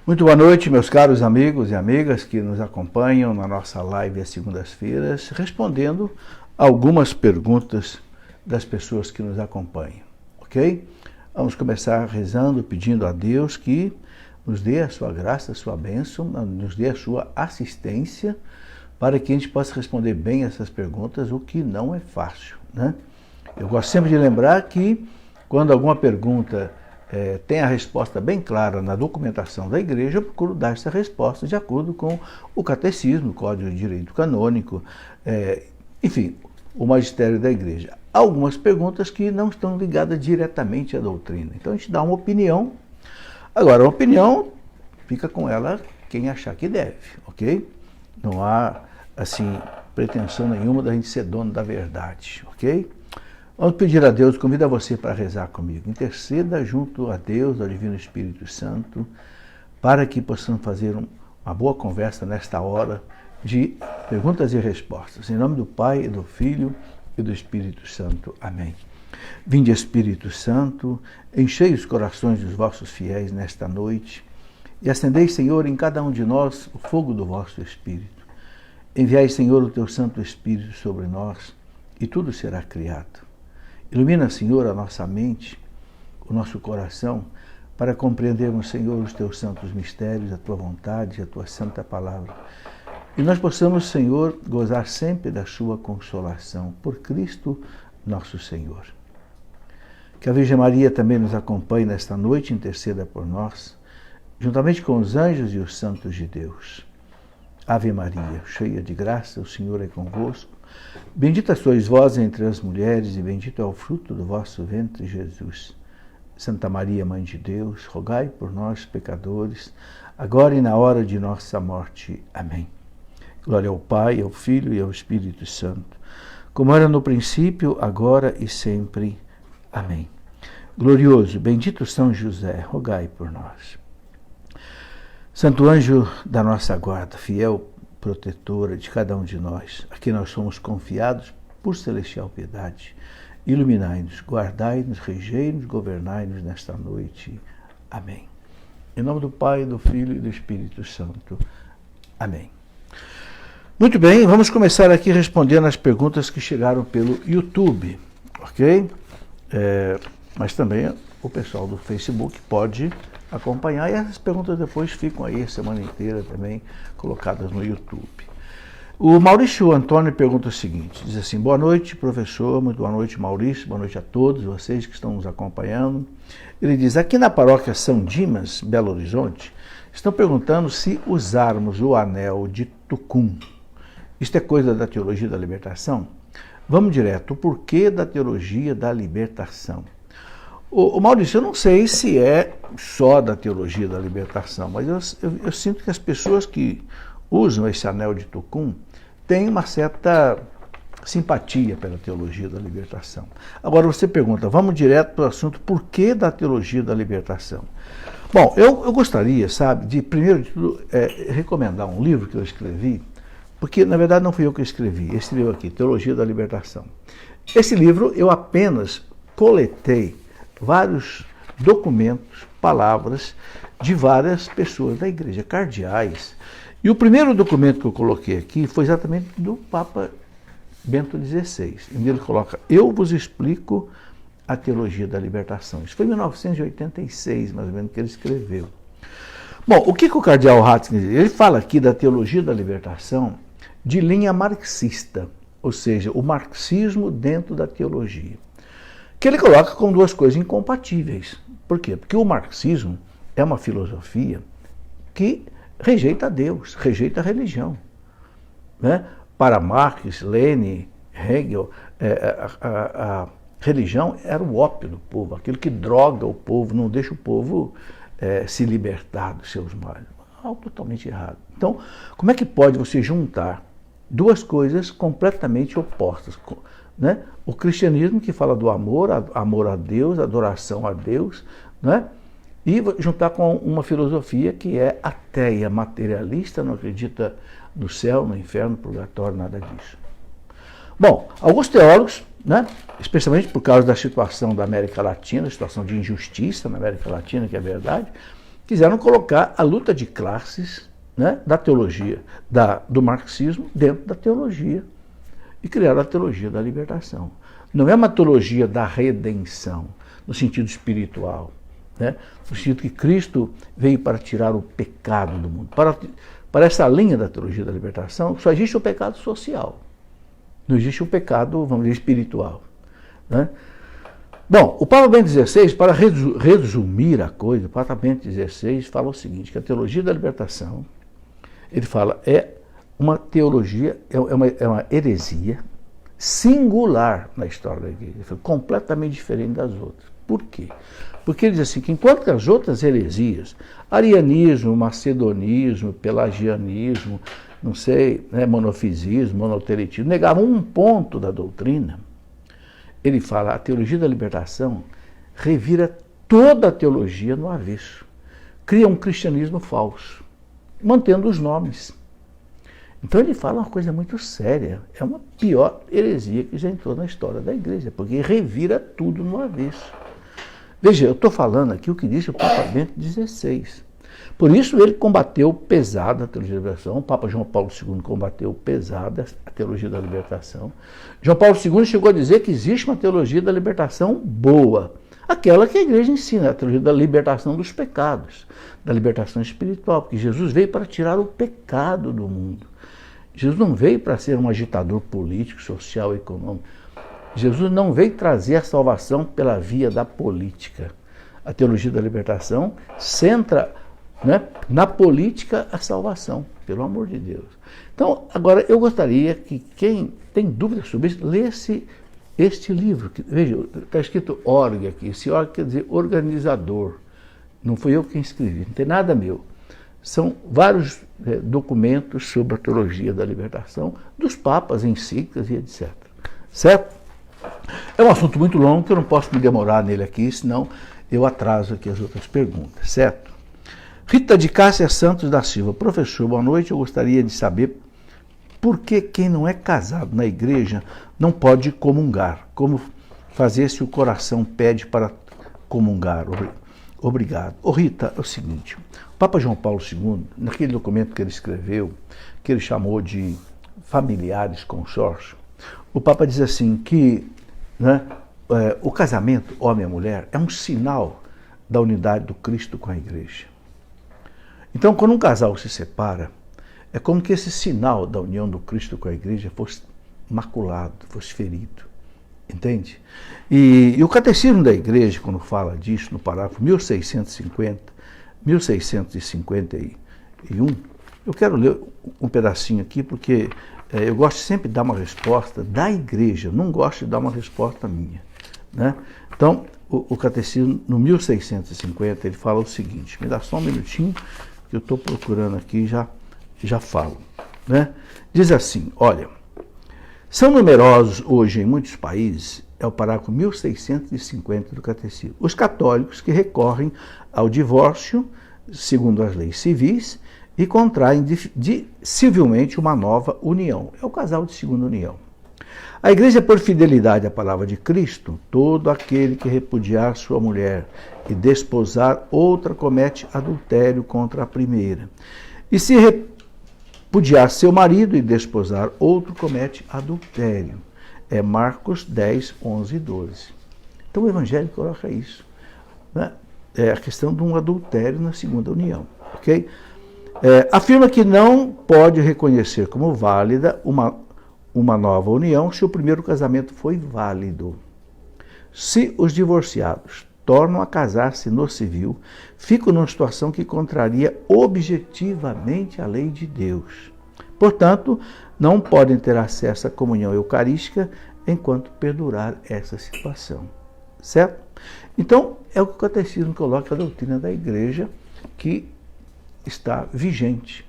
Muito boa noite, meus caros amigos e amigas que nos acompanham na nossa live às segundas-feiras, respondendo algumas perguntas das pessoas que nos acompanham, ok? Vamos começar rezando, pedindo a Deus que nos dê a sua graça, a sua bênção, nos dê a sua assistência, para que a gente possa responder bem essas perguntas, o que não é fácil, né? Eu gosto sempre de lembrar que quando alguma pergunta tem a resposta bem clara na documentação da igreja, eu procuro dar essa resposta de acordo com o catecismo, o Código de Direito Canônico, enfim, o magistério da igreja. Há algumas perguntas que não estão ligadas diretamente à doutrina. Então a gente dá uma opinião. Agora, a opinião fica com ela quem achar que deve, ok? Não há, assim, pretensão nenhuma da gente ser dono da verdade, ok? Vamos pedir a Deus, convido a você para rezar comigo. Interceda junto a Deus, ao Divino Espírito Santo, para que possamos fazer uma boa conversa nesta hora de perguntas e respostas. Em nome do Pai, e do Filho e do Espírito Santo. Amém. Vinde, Espírito Santo, enchei os corações dos vossos fiéis nesta noite e acendei, Senhor, em cada um de nós o fogo do vosso Espírito. Enviai, Senhor, o teu Santo Espírito sobre nós e tudo será criado. Ilumina, Senhor, a nossa mente, o nosso coração, para compreendermos, Senhor, os teus santos mistérios, a tua vontade, a tua santa palavra. E nós possamos, Senhor, gozar sempre da sua consolação, por Cristo nosso Senhor. Que a Virgem Maria também nos acompanhe nesta noite, interceda por nós, juntamente com os anjos e os santos de Deus. Ave Maria, cheia de graça, o Senhor é convosco. Bendita sois vós entre as mulheres, e bendito é o fruto do vosso ventre, Jesus. Santa Maria, Mãe de Deus, rogai por nós, pecadores, agora e na hora de nossa morte. Amém. Glória ao Pai, ao Filho e ao Espírito Santo, como era no princípio, agora e sempre. Amém. Glorioso, bendito São José, rogai por nós. Santo anjo da nossa guarda, fiel protetora de cada um de nós, a quem nós somos confiados por celestial piedade, iluminai-nos, guardai-nos, regei-nos, governai-nos nesta noite. Amém. Em nome do Pai, do Filho e do Espírito Santo. Amém. Muito bem, vamos começar aqui respondendo as perguntas que chegaram pelo YouTube, ok? Mas também o pessoal do Facebook pode acompanhar, e essas perguntas depois ficam aí a semana inteira também colocadas no YouTube. O Maurício Antônio pergunta o seguinte, diz assim: boa noite, professor, muito boa noite, Maurício, boa noite a todos vocês que estão nos acompanhando. Ele diz, aqui na paróquia São Dimas, Belo Horizonte, estão perguntando se usarmos o anel de Tucum. Isto é coisa da teologia da libertação? Vamos direto, o porquê da teologia da libertação? O Maurício, eu não sei se é só da teologia da libertação, mas eu sinto que as pessoas que usam esse anel de Tucum têm uma certa simpatia pela teologia da libertação. Agora você pergunta, vamos direto para o assunto, por que da teologia da libertação? Bom, eu gostaria, sabe, de primeiro de tudo recomendar um livro que eu escrevi, porque na verdade não fui eu que escrevi, esse livro aqui, Teologia da Libertação. Esse livro eu apenas coletei vários documentos, palavras de várias pessoas da igreja, cardeais. E o primeiro documento que eu coloquei aqui foi exatamente do Papa Bento XVI. Ele coloca, eu vos explico a teologia da libertação. Isso foi em 1986, mais ou menos, que ele escreveu. Bom, o que o cardeal Ratzinger diz? Ele fala aqui da teologia da libertação de linha marxista, ou seja, o marxismo dentro da teologia, que ele coloca como duas coisas incompatíveis. Por quê? Porque o marxismo é uma filosofia que rejeita Deus, rejeita a religião, né? Para Marx, Lenin, Hegel, a religião era o ópio do povo, aquilo que droga o povo, não deixa o povo se libertar dos seus males. Algo totalmente errado. Então, como é que pode você juntar duas coisas completamente opostas, né? O cristianismo que fala do amor a Deus, adoração a Deus, né? E juntar com uma filosofia que é ateia, materialista, não acredita no céu, no inferno, no purgatório, nada disso. Bom, alguns teólogos, né, especialmente por causa da situação da América Latina, situação de injustiça na América Latina, que é verdade, quiseram colocar a luta de classes, né, da teologia, do marxismo, dentro da teologia, e criaram a teologia da libertação. Não é uma teologia da redenção, no sentido espiritual, né, no sentido que Cristo veio para tirar o pecado do mundo. Para essa linha da teologia da libertação, só existe o pecado social, não existe o pecado, vamos dizer, espiritual, né? Bom, o Papa Bento XVI, para resumir a coisa, o Papa Bento XVI fala o seguinte, que a teologia da libertação, ele fala, é uma teologia, é uma heresia singular na história da igreja, completamente diferente das outras. Por quê? Porque ele diz assim, que enquanto que as outras heresias, arianismo, macedonismo, pelagianismo, não sei, né, monofisismo, monotelitismo, negavam um ponto da doutrina, ele fala, a teologia da libertação revira toda a teologia no avesso. Cria um cristianismo falso, mantendo os nomes. Então ele fala uma coisa muito séria, é uma pior heresia que já entrou na história da igreja, porque revira tudo no avesso. Veja, eu estou falando aqui o que disse o Papa Bento XVI. Por isso ele combateu pesado a teologia da libertação, o Papa João Paulo II combateu pesado a teologia da libertação. João Paulo II chegou a dizer que existe uma teologia da libertação boa, aquela que a igreja ensina, a teologia da libertação dos pecados, da libertação espiritual, porque Jesus veio para tirar o pecado do mundo. Jesus não veio para ser um agitador político, social, econômico. Jesus não veio trazer a salvação pela via da política. A teologia da libertação centra, né, na política a salvação, pelo amor de Deus. Então, agora, eu gostaria que quem tem dúvidas sobre isso, lesse este livro. Veja, está escrito org aqui. Esse org quer dizer organizador. Não fui eu quem escrevi, não tem nada meu. São vários documentos sobre a teologia da libertação, dos papas, encíclicas e etc. Certo? É um assunto muito longo que eu não posso me demorar nele aqui, senão eu atraso aqui as outras perguntas, certo? Rita de Cássia Santos da Silva. Professor, boa noite. Eu gostaria de saber por que quem não é casado na igreja não pode comungar. Como fazer se o coração pede para comungar? Obrigado. Ô Rita, é o seguinte, o Papa João Paulo II, naquele documento que ele escreveu, que ele chamou de familiares consórcio, o Papa diz assim que, né, o casamento, homem e mulher, é um sinal da unidade do Cristo com a igreja. Então, quando um casal se separa, é como que esse sinal da união do Cristo com a igreja fosse maculado, fosse ferido. Entende? E o Catecismo da Igreja, quando fala disso, no parágrafo 1651, eu quero ler um pedacinho aqui, porque eu gosto sempre de dar uma resposta da Igreja, não gosto de dar uma resposta minha, né? Então, o Catecismo, no 1650, ele fala o seguinte, me dá só um minutinho, que eu estou procurando aqui e já falo, né? Diz assim, olha, são numerosos hoje em muitos países, é o parágrafo 1650 do Catecismo, os católicos que recorrem ao divórcio, segundo as leis civis, e contraem civilmente uma nova união. É o casal de segunda união. A Igreja, por fidelidade à palavra de Cristo, todo aquele que repudiar sua mulher e desposar outra comete adultério contra a primeira. E se repudiar seu marido e desposar outro, comete adultério. É Marcos 10, 11 e 12. Então o Evangelho coloca isso, né? É a questão de um adultério na segunda união. Ok? Afirma que não pode reconhecer como válida uma nova união se o primeiro casamento foi válido. Se os divorciados tornam a casar-se no civil, ficam numa situação que contraria objetivamente a lei de Deus. Portanto, não podem ter acesso à comunhão eucarística enquanto perdurar essa situação. Certo? Então, é o que o Catecismo coloca a doutrina da Igreja que está vigente.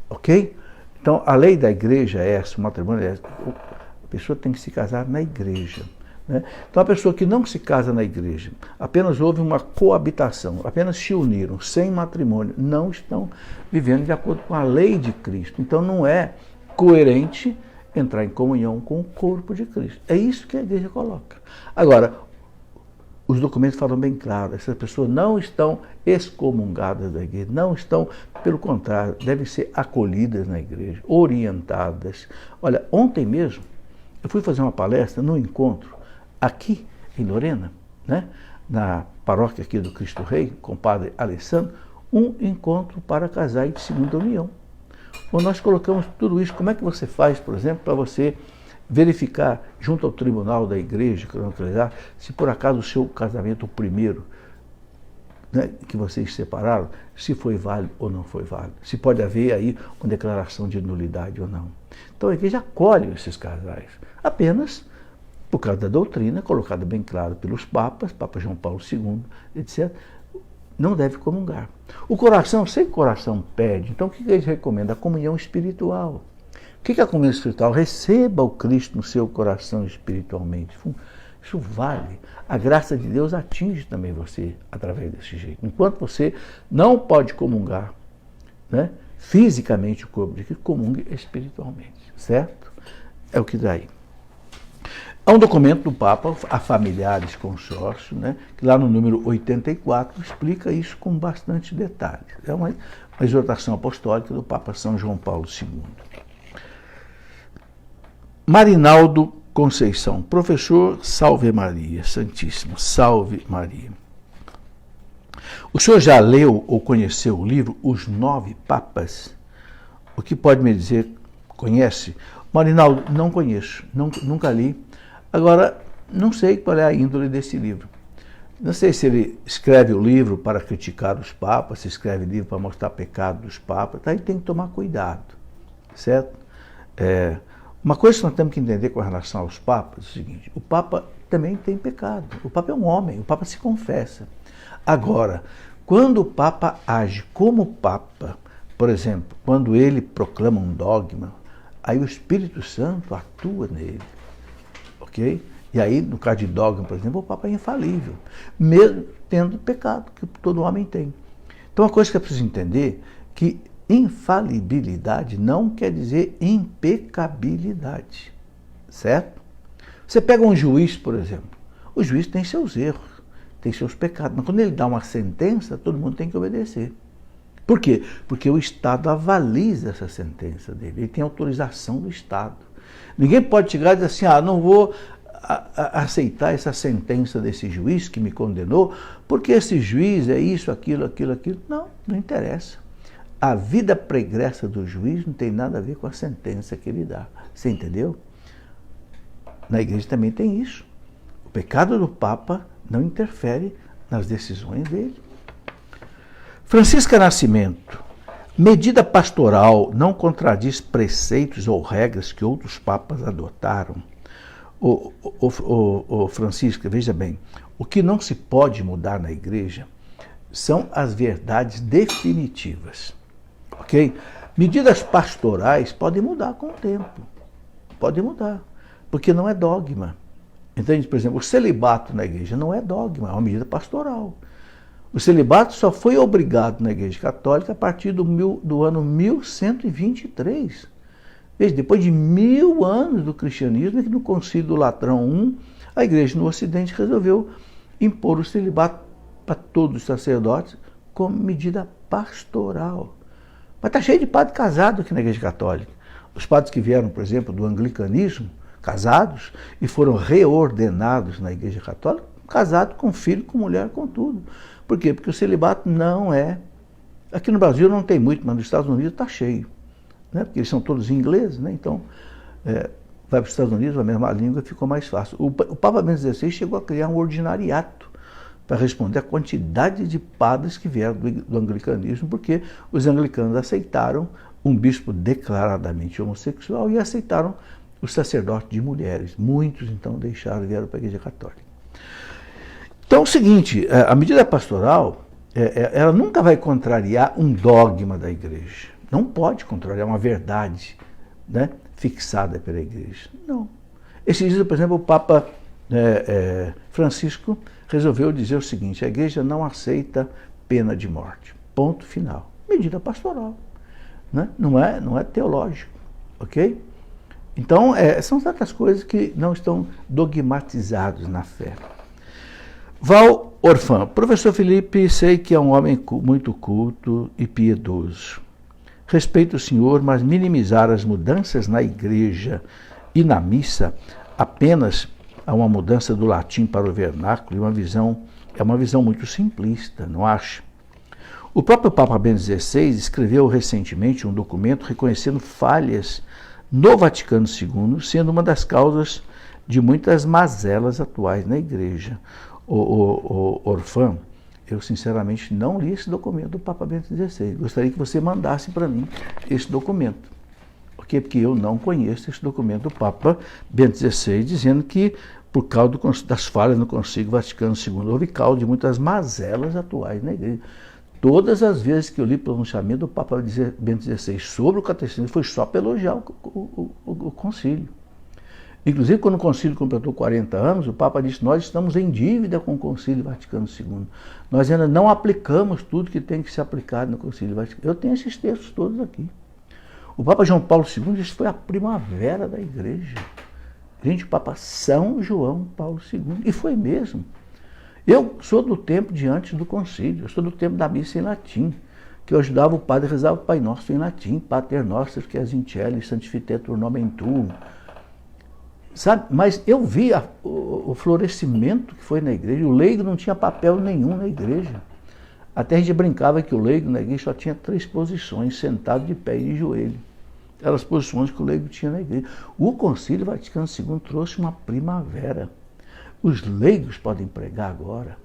Ok? Então, a lei da Igreja é essa, o matrimônio é essa. A pessoa tem que se casar na Igreja. Né? Então, a pessoa que não se casa na Igreja, apenas houve uma coabitação, apenas se uniram, sem matrimônio, não estão vivendo de acordo com a lei de Cristo. Então, não é coerente entrar em comunhão com o corpo de Cristo. É isso que a Igreja coloca. Agora, os documentos falam bem claro, essas pessoas não estão excomungadas da igreja, não estão, pelo contrário, devem ser acolhidas na igreja, orientadas. Olha, ontem mesmo, eu fui fazer uma palestra num encontro aqui em Lorena, né, na paróquia aqui do Cristo Rei, com o padre Alessandro, um encontro para casais de segunda união. Onde nós colocamos tudo isso. Como é que você faz, por exemplo, para você verificar junto ao tribunal da igreja, se por acaso o seu casamento, o primeiro, né, que vocês separaram, se foi válido ou não foi válido. Se pode haver aí uma declaração de nulidade ou não. Então a igreja acolhe esses casais, apenas por causa da doutrina, colocada bem claro pelos papas, Papa João Paulo II, etc., não deve comungar. O coração, sei que o coração pede, então o que eles recomendam? A comunhão espiritual. O que é a comunhão espiritual? Receba o Cristo no seu coração espiritualmente. Isso vale. A graça de Deus atinge também você através desse jeito. Enquanto você não pode comungar, né, fisicamente o corpo de Cristo, comungue espiritualmente, certo? É o que dá aí. Há um documento do Papa a familiares consórcio, né, que lá no número 84 explica isso com bastante detalhes. É uma exortação apostólica do Papa São João Paulo II. Marinaldo Conceição, professor, salve Maria, Santíssima, salve Maria. O senhor já leu ou conheceu o livro Os Nove Papas? O que pode me dizer? Conhece? Marinaldo, não conheço, nunca li. Agora, não sei qual é a índole desse livro. Não sei se ele escreve o livro para criticar os papas, se escreve livro para mostrar pecado dos papas. Daí tem que tomar cuidado, certo? Uma coisa que nós temos que entender com relação aos papas é o seguinte: o papa também tem pecado. O papa é um homem, o papa se confessa. Agora, quando o papa age como papa, por exemplo, quando ele proclama um dogma, aí o Espírito Santo atua nele. Okay? E aí, no caso de dogma, por exemplo, o Papa é infalível, mesmo tendo pecado, que todo homem tem. Então, uma coisa que é preciso entender, que infalibilidade não quer dizer impecabilidade, certo? Você pega um juiz, por exemplo, o juiz tem seus erros, tem seus pecados, mas quando ele dá uma sentença, todo mundo tem que obedecer. Por quê? Porque o Estado avaliza essa sentença dele, ele tem autorização do Estado. Ninguém pode chegar e dizer assim, não vou aceitar essa sentença desse juiz que me condenou, porque esse juiz é isso, aquilo. Não, não interessa. A vida pregressa do juiz não tem nada a ver com a sentença que ele dá. Você entendeu? Na igreja também tem isso. O pecado do Papa não interfere nas decisões dele. Francisca Nascimento. Medida pastoral não contradiz preceitos ou regras que outros papas adotaram. Francisca, veja bem, o que não se pode mudar na igreja são as verdades definitivas. Ok? Medidas pastorais podem mudar com o tempo. Podem mudar, porque não é dogma. Entende? Por exemplo, o celibato na igreja não é dogma, é uma medida pastoral. O celibato só foi obrigado na Igreja Católica a partir do ano 1123. Veja, depois de 1000 anos do cristianismo, que no Concílio Latrão I, a Igreja no Ocidente resolveu impor o celibato para todos os sacerdotes como medida pastoral. Mas está cheio de padre casado aqui na Igreja Católica. Os padres que vieram, por exemplo, do anglicanismo, casados, e foram reordenados na Igreja Católica, casados com filho, com mulher, com tudo. Por quê? Porque o celibato não é... Aqui no Brasil não tem muito, mas nos Estados Unidos está cheio. Né? Porque eles são todos ingleses, né? Então, vai para os Estados Unidos, a mesma língua, ficou mais fácil. O Papa Bento XVI chegou a criar um ordinariato para responder à quantidade de padres que vieram do anglicanismo, porque os anglicanos aceitaram um bispo declaradamente homossexual e aceitaram o sacerdote de mulheres. Muitos, então, deixaram e vieram para a Igreja Católica. Então é o seguinte, a medida pastoral, ela nunca vai contrariar um dogma da igreja. Não pode contrariar uma verdade, né, fixada pela igreja. Não. Esses dias, por exemplo, o Papa Francisco resolveu dizer o seguinte: a igreja não aceita pena de morte. Ponto final. Medida pastoral. Né? Não é teológico. Ok? Então, são certas coisas que não estão dogmatizadas na fé. Val Orfan, professor Felipe, sei que é um homem muito culto e piedoso. Respeito o senhor, mas minimizar as mudanças na igreja e na missa apenas a uma mudança do latim para o vernáculo é uma visão muito simplista, não acha? O próprio Papa Bento XVI escreveu recentemente um documento reconhecendo falhas no Vaticano II, sendo uma das causas de muitas mazelas atuais na igreja. O Orfan, eu sinceramente não li esse documento do Papa Bento XVI. Gostaria que você mandasse para mim esse documento. Porque eu não conheço esse documento do Papa Bento XVI, dizendo que, por causa das falhas no Concílio Vaticano II, houve causa de muitas mazelas atuais na igreja. Todas as vezes que eu li o pronunciamento do Papa Bento XVI sobre o catecismo, foi só para elogiar o concílio. Inclusive, quando o concílio completou 40 anos, o Papa disse: nós estamos em dívida com o Concílio Vaticano II. Nós ainda não aplicamos tudo que tem que ser aplicado no Concílio Vaticano. Eu tenho esses textos todos aqui. O Papa João Paulo II disse que foi a primavera da igreja. Gente, o Papa São João Paulo II. E foi mesmo. Eu sou do tempo de antes do concílio, eu sou do tempo da missa em latim, que eu ajudava o padre a rezar o Pai Nosso em latim, Pater Noster, que és in cieli, sanctifitetur nomen tuum. Sabe? Mas eu vi o florescimento que foi na igreja. O leigo não tinha papel nenhum na igreja. Até a gente brincava que o leigo na igreja só tinha 3 posições: sentado, de pé e de joelho. Eram as posições que o leigo tinha na igreja. O Concílio Vaticano II trouxe uma primavera. Os leigos podem pregar agora,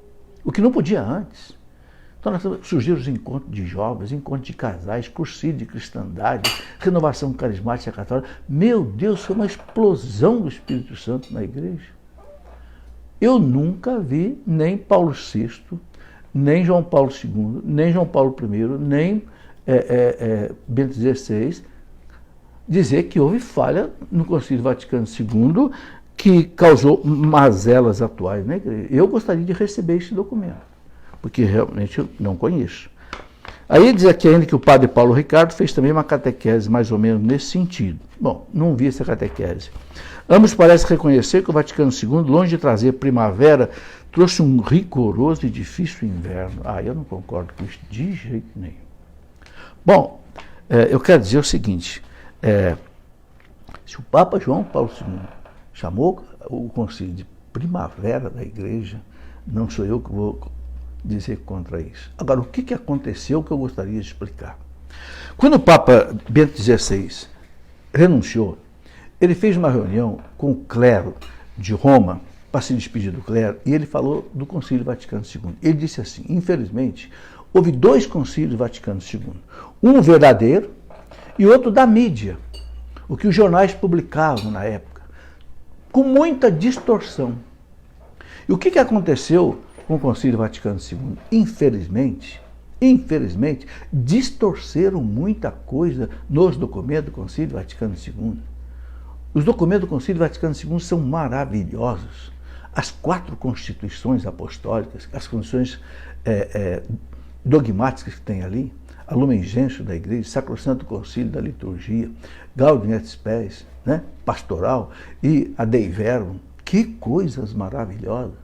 o que não podia antes. Então surgiram os encontros de jovens, encontros de casais, cursilho de cristandade, renovação carismática católica. Meu Deus, foi uma explosão do Espírito Santo na igreja. Eu nunca vi nem Paulo VI, nem João Paulo II, nem João Paulo I, nem Bento XVI dizer que houve falha no Concílio Vaticano II que causou mazelas atuais na igreja. Eu gostaria de receber esse documento, porque realmente eu não conheço. Aí diz aqui ainda que o padre Paulo Ricardo fez também uma catequese mais ou menos nesse sentido. Bom, não vi essa catequese. Ambos parecem reconhecer que o Vaticano II, longe de trazer primavera, trouxe um rigoroso e difícil inverno. Eu não concordo com isso de jeito nenhum. Bom, eu quero dizer o seguinte, se o Papa João Paulo II chamou o concílio de primavera da igreja, não sou eu que vou dizer contra isso. Agora, o que aconteceu que eu gostaria de explicar? Quando o Papa Bento XVI renunciou, ele fez uma reunião com o clero de Roma para se despedir do clero, e ele falou do Concílio Vaticano II. Ele disse assim: infelizmente, houve 2 concílios Vaticano II, um verdadeiro e outro da mídia, o que os jornais publicavam na época, com muita distorção. E o que aconteceu com o Concílio Vaticano II? Infelizmente, distorceram muita coisa nos documentos do Concílio Vaticano II. Os documentos do Concílio Vaticano II são maravilhosos. As 4 constituições apostólicas, as constituições dogmáticas que tem ali, a Lumen Gentium da Igreja, Sacrosanto Concílio da Liturgia, Gaudium et Spes, né? Pastoral, e a Dei Verbum. Que coisas maravilhosas!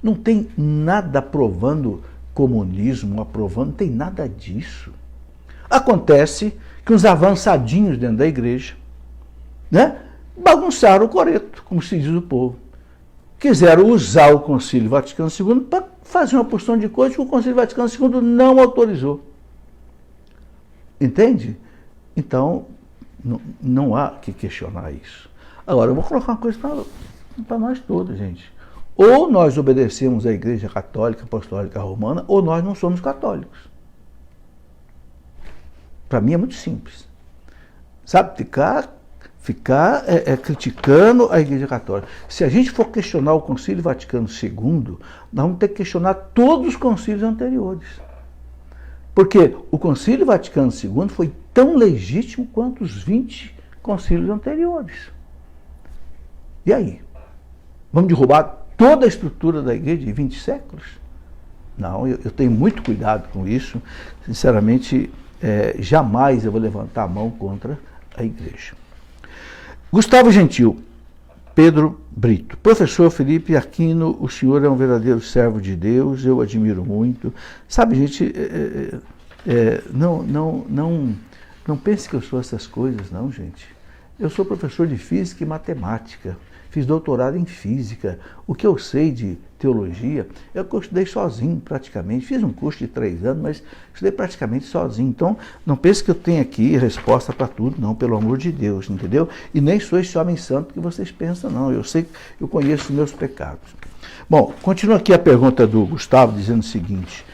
Não tem nada aprovando comunismo, não tem nada disso. Acontece que os avançadinhos dentro da igreja, né, bagunçaram o coreto, como se diz o povo. Quiseram usar o Concílio Vaticano II para fazer uma porção de coisas que o Concílio Vaticano II não autorizou. Entende? Então, não há que questionar isso. Agora, eu vou colocar uma coisa para nós todos, gente. Ou nós obedecemos à Igreja Católica Apostólica Romana, ou nós não somos católicos. Para mim é muito simples. Sabe, ficar criticando a Igreja Católica. Se a gente for questionar o Concílio Vaticano II, nós vamos ter que questionar todos os concílios anteriores. Porque o Concílio Vaticano II foi tão legítimo quanto os 20 concílios anteriores. E aí? Vamos derrubar toda a estrutura da igreja de 20 séculos? Não, eu tenho muito cuidado com isso. Sinceramente, jamais eu vou levantar a mão contra a igreja. Gustavo Gentil, Pedro Brito. Professor Felipe Aquino, o senhor é um verdadeiro servo de Deus, eu admiro muito. Sabe, gente, não pense que eu sou essas coisas, não, gente. Eu sou professor de física e matemática, fiz doutorado em física. O que eu sei de teologia, eu estudei sozinho praticamente. Fiz um curso de 3 anos, mas estudei praticamente sozinho. Então, não pense que eu tenho aqui resposta para tudo, não, pelo amor de Deus, entendeu? E nem sou esse homem santo que vocês pensam, não. Eu sei, eu conheço os meus pecados. Bom, continua aqui a pergunta do Gustavo, dizendo o seguinte: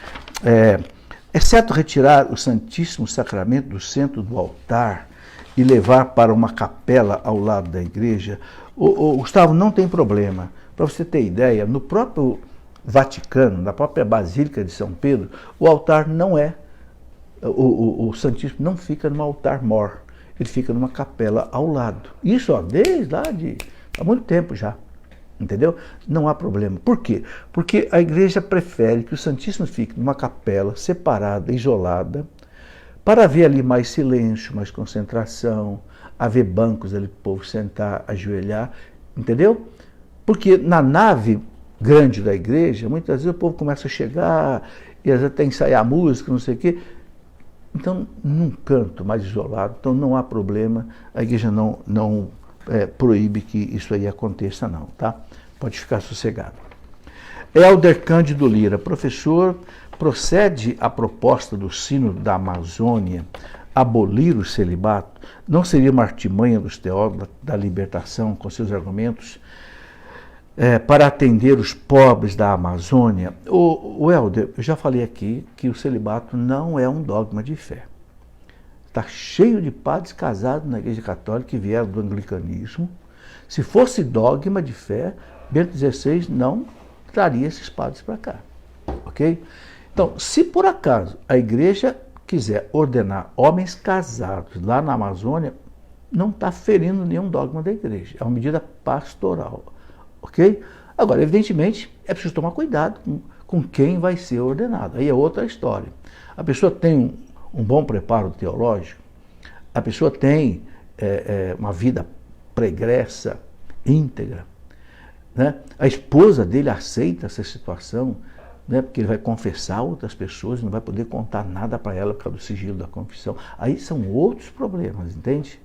exceto retirar o Santíssimo Sacramento do centro do altar e levar para uma capela ao lado da igreja, o Gustavo, não tem problema. Para você ter ideia, no próprio Vaticano, na própria Basílica de São Pedro, o altar não é, o Santíssimo não fica num altar-mor, ele fica numa capela ao lado. Isso, desde lá há muito tempo já, entendeu? Não há problema. Por quê? Porque a igreja prefere que o Santíssimo fique numa capela separada, isolada, para haver ali mais silêncio, mais concentração, haver bancos ali para o povo sentar, ajoelhar, entendeu? Porque na nave grande da igreja, muitas vezes o povo começa a chegar, e às vezes até ensaiar música, não sei o quê. Então, num canto mais isolado, então não há problema, a igreja não proíbe que isso aí aconteça, não, tá? Pode ficar sossegado. Helder Cândido Lira, professor, procede a proposta do Sínodo da Amazônia abolir o celibato? Não seria uma artimanha dos teólogos da libertação com seus argumentos para atender os pobres da Amazônia? O Helder, eu já falei aqui que o celibato não é um dogma de fé. Está cheio de padres casados na Igreja Católica que vieram do anglicanismo. Se fosse dogma de fé, Bento XVI não traria esses padres para cá, ok? Então, se por acaso a igreja quiser ordenar homens casados lá na Amazônia, não está ferindo nenhum dogma da igreja, é uma medida pastoral, ok? Agora, evidentemente, é preciso tomar cuidado com quem vai ser ordenado, aí é outra história. A pessoa tem um bom preparo teológico, a pessoa tem uma vida pregressa, íntegra, né? A esposa dele aceita essa situação, né? Porque ele vai confessar outras pessoas, não vai poder contar nada para ela por causa do sigilo da confissão. Aí são outros problemas, entende?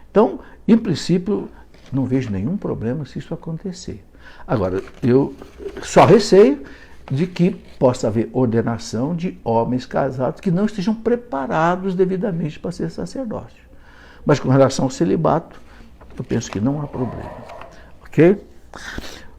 Então, em princípio, não vejo nenhum problema se isso acontecer. Agora, eu só receio de que possa haver ordenação de homens casados que não estejam preparados devidamente para ser sacerdócio. Mas com relação ao celibato, eu penso que não há problema. Ok?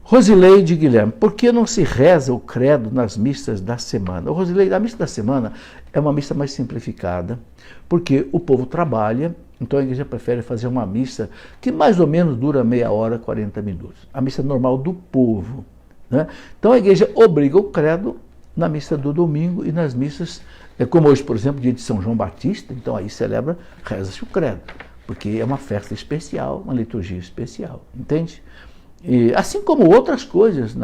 Rosileide Guilherme, por que não se reza o credo nas missas da semana? Rosileide, a missa da semana é uma missa mais simplificada, porque o povo trabalha, então a igreja prefere fazer uma missa que mais ou menos dura meia hora, 40 minutos. A missa normal do povo, né? Então a igreja obriga o credo na missa do domingo e nas missas, como hoje, por exemplo, dia de São João Batista, então aí reza-se o credo, porque é uma festa especial, uma liturgia especial, entende? E, assim como outras coisas,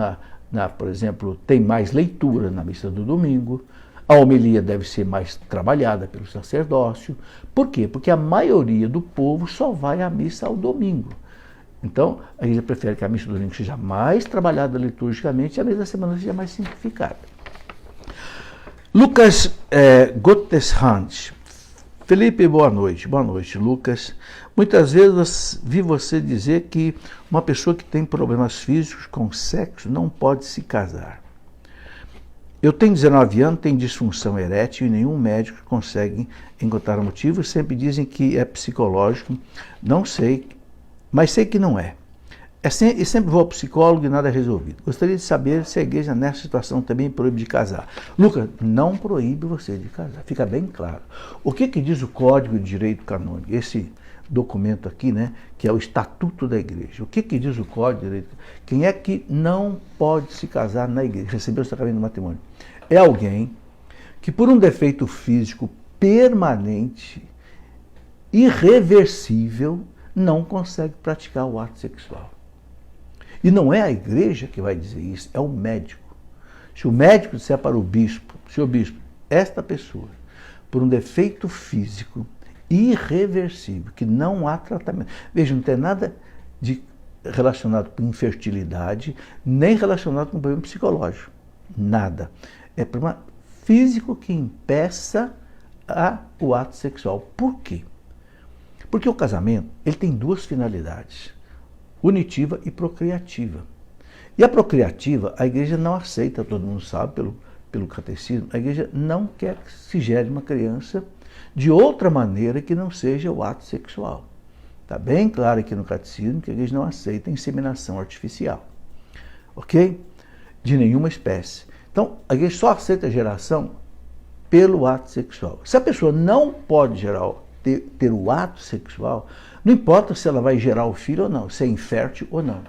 por exemplo, tem mais leitura na missa do domingo, a homilia deve ser mais trabalhada pelo sacerdócio. Por quê? Porque a maioria do povo só vai à missa ao domingo. Então, a igreja prefere que a missa do domingo seja mais trabalhada liturgicamente e a missa da semana seja mais simplificada. Lucas Gotteshand. Felipe, boa noite. Boa noite, Lucas. Muitas vezes vi você dizer que uma pessoa que tem problemas físicos com sexo não pode se casar. Eu tenho 19 anos, tenho disfunção erétil e nenhum médico consegue encontrar o motivo. Sempre dizem que é psicológico. Não sei, mas sei que não é. E sempre vou ao psicólogo e nada é resolvido. Gostaria de saber se a igreja nessa situação também proíbe de casar. Lucas, não proíbe você de casar, fica bem claro. O que diz o Código de Direito Canônico? Esse documento aqui, né, que é o Estatuto da Igreja. O que diz o Código de Direito? Quem é que não pode se casar na igreja, receber o sacramento do matrimônio? É alguém que por um defeito físico permanente, irreversível, não consegue praticar o ato sexual. E não é a igreja que vai dizer isso, é o médico. Se o médico disser para o bispo, senhor bispo, esta pessoa, por um defeito físico irreversível, que não há tratamento. Veja, não tem nada de relacionado com infertilidade, nem relacionado com problema psicológico. Nada. É problema físico que impeça o ato sexual. Por quê? Porque o casamento ele tem duas finalidades, unitiva e procriativa. E a procriativa, a igreja não aceita, todo mundo sabe pelo catecismo, a igreja não quer que se gere uma criança de outra maneira que não seja o ato sexual. Está bem claro aqui no catecismo que a igreja não aceita inseminação artificial. Ok? De nenhuma espécie. Então, a igreja só aceita a geração pelo ato sexual. Se a pessoa não pode ter o ato sexual, não importa se ela vai gerar o filho ou não, se é infértil ou não.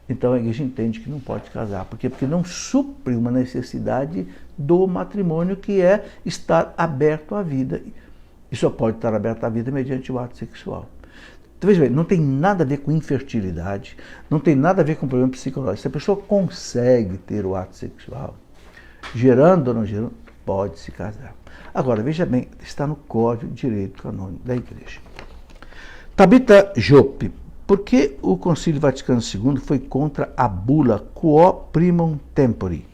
Então a igreja entende que não pode casar. Por quê? Porque não supre uma necessidade do matrimônio, que é estar aberto à vida. E só pode estar aberto à vida mediante o ato sexual. Então, veja bem, não tem nada a ver com infertilidade, não tem nada a ver com problema psicológico. Se a pessoa consegue ter o ato sexual, gerando ou não gerando, pode se casar. Agora, veja bem, está no Código de Direito Canônico da Igreja. Tabita Jope, por que o Concílio Vaticano II foi contra a bula Quo Primum Tempori?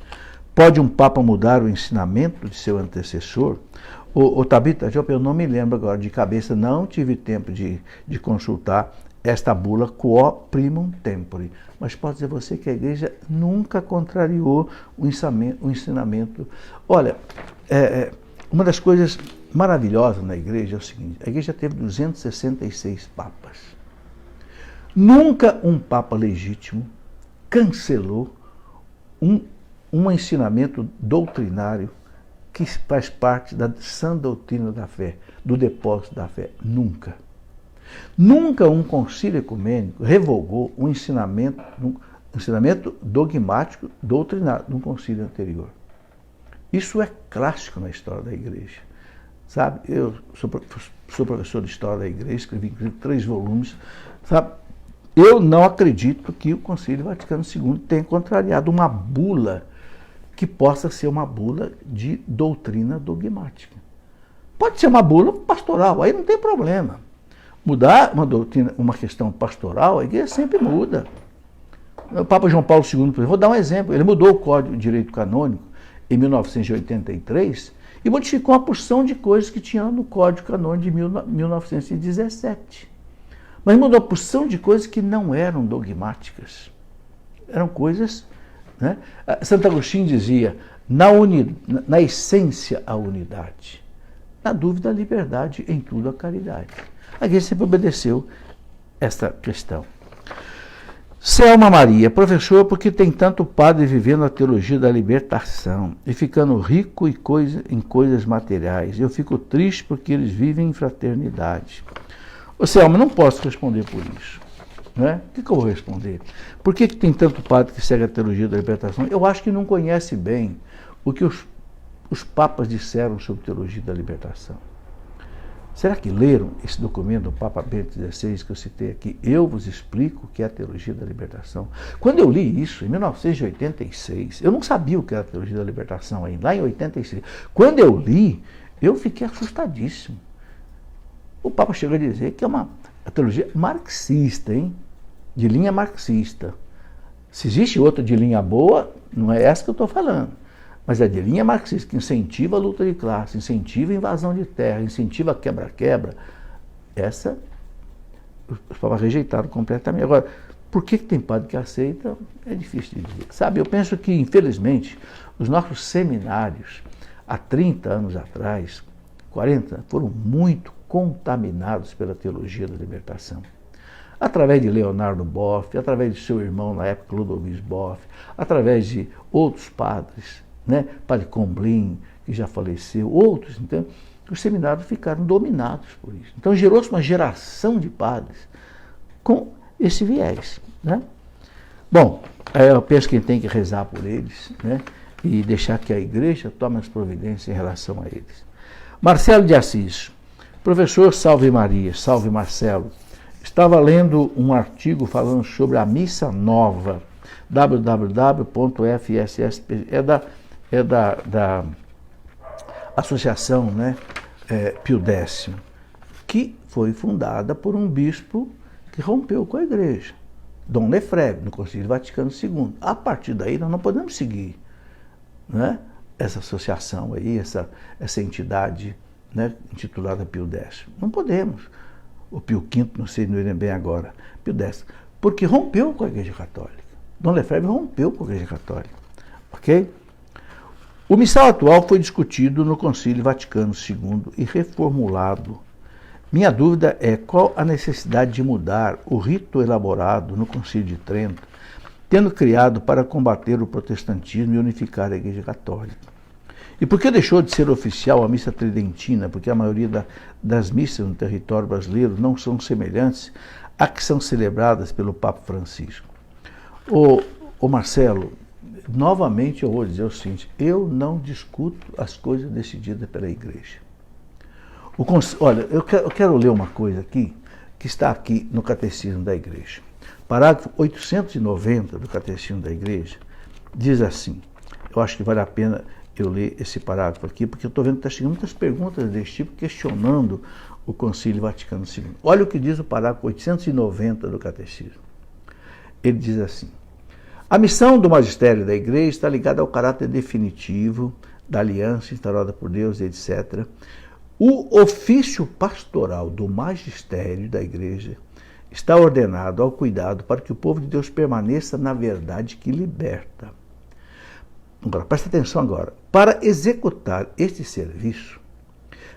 Pode um Papa mudar o ensinamento de seu antecessor? O Tabita Jope, eu não me lembro agora de cabeça, não tive tempo de consultar esta bula Quo Primum Tempori. Mas pode dizer você que a igreja nunca contrariou o ensinamento. Olha, uma das coisas maravilhosas na igreja é o seguinte: a igreja teve 266 papas. Nunca um papa legítimo cancelou um ensinamento doutrinário que faz parte da sã doutrina da fé, do depósito da fé. Nunca. Nunca um concílio ecumênico revogou um ensinamento dogmático, doutrinário, de um concílio anterior. Isso é clássico na história da igreja. Sabe, eu sou professor de história da igreja, escrevi 3 volumes, sabe? Eu não acredito que o Concílio Vaticano II tenha contrariado uma bula que possa ser uma bula de doutrina dogmática. Pode ser uma bula pastoral, aí não tem problema. Mudar uma doutrina, uma questão pastoral, a igreja sempre muda. O Papa João Paulo II, por exemplo, vou dar um exemplo, ele mudou o Código de Direito Canônico em 1983 e modificou uma porção de coisas que tinha no Código Canônico de 1917. Mas mudou uma porção de coisas que não eram dogmáticas. Eram coisas, né? Santo Agostinho dizia, na essência a unidade, na dúvida a liberdade, em tudo a caridade. A igreja sempre obedeceu esta questão. Selma Maria, professor, porque tem tanto padre vivendo a teologia da libertação e ficando rico em coisas materiais. Eu fico triste porque eles vivem em fraternidade. Ô Selma, não posso responder por isso. Né? O que eu vou responder? Por que tem tanto padre que segue a teologia da libertação? Eu acho que não conhece bem o que os papas disseram sobre teologia da libertação. Será que leram esse documento do Papa Bento XVI que eu citei aqui? Eu vos explico o que é a teologia da libertação. Quando eu li isso, em 1986, eu não sabia o que era a teologia da libertação ainda, lá em 86. Quando eu li, eu fiquei assustadíssimo. O Papa chegou a dizer que é uma teologia marxista, hein? De linha marxista. Se existe outra de linha boa, não é essa que eu estou falando. Mas é de linha marxista, que incentiva a luta de classe, incentiva a invasão de terra, incentiva a quebra-quebra. Essa, os papas rejeitaram completamente. Agora, por que tem padre que aceita? É difícil de dizer. Sabe, eu penso que, infelizmente, os nossos seminários, há 30 anos atrás, 40, foram muito contaminados pela teologia da libertação. Através de Leonardo Boff, através de seu irmão na época, Ludovico Boff, através de outros padres, né? Padre Comblin, que já faleceu, outros, então, os seminários ficaram dominados por isso. Então gerou-se uma geração de padres com esse viés. Né? Bom, eu penso que tem que rezar por eles, né? E deixar que a igreja tome as providências em relação a eles. Marcelo de Assis, professor, salve Maria, salve Marcelo. Estava lendo um artigo falando sobre a missa nova, www.fssp, é da Associação, né, Pio X, que foi fundada por um bispo que rompeu com a igreja. Dom Lefebvre, no Concílio Vaticano II. A partir daí, nós não podemos seguir, né, essa associação aí, essa entidade, né, intitulada Pio X. Não podemos. O Pio V, não sei, não irem bem agora. Pio X. Porque rompeu com a Igreja Católica. Dom Lefebvre rompeu com a Igreja Católica. Ok? O missal atual foi discutido no Concílio Vaticano II e reformulado. Minha dúvida é qual a necessidade de mudar o rito elaborado no Concílio de Trento, tendo criado para combater o protestantismo e unificar a Igreja Católica. E por que deixou de ser oficial a missa tridentina? Porque a maioria das missas no território brasileiro não são semelhantes a que são celebradas pelo Papa Francisco. Ô Marcelo, novamente eu vou dizer o seguinte, eu não discuto as coisas decididas pela Igreja. Olha, eu quero ler uma coisa aqui, que está aqui no Catecismo da Igreja. Parágrafo 890 do Catecismo da Igreja diz assim, eu acho que vale a pena eu ler esse parágrafo aqui, porque eu estou vendo que está chegando muitas perguntas desse tipo, questionando o Concílio Vaticano II. Olha o que diz o parágrafo 890 do Catecismo. Ele diz assim, a missão do magistério da Igreja está ligada ao caráter definitivo da aliança instaurada por Deus, etc. O ofício pastoral do magistério da Igreja está ordenado ao cuidado para que o povo de Deus permaneça na verdade que liberta. Agora, presta atenção agora. Para executar este serviço,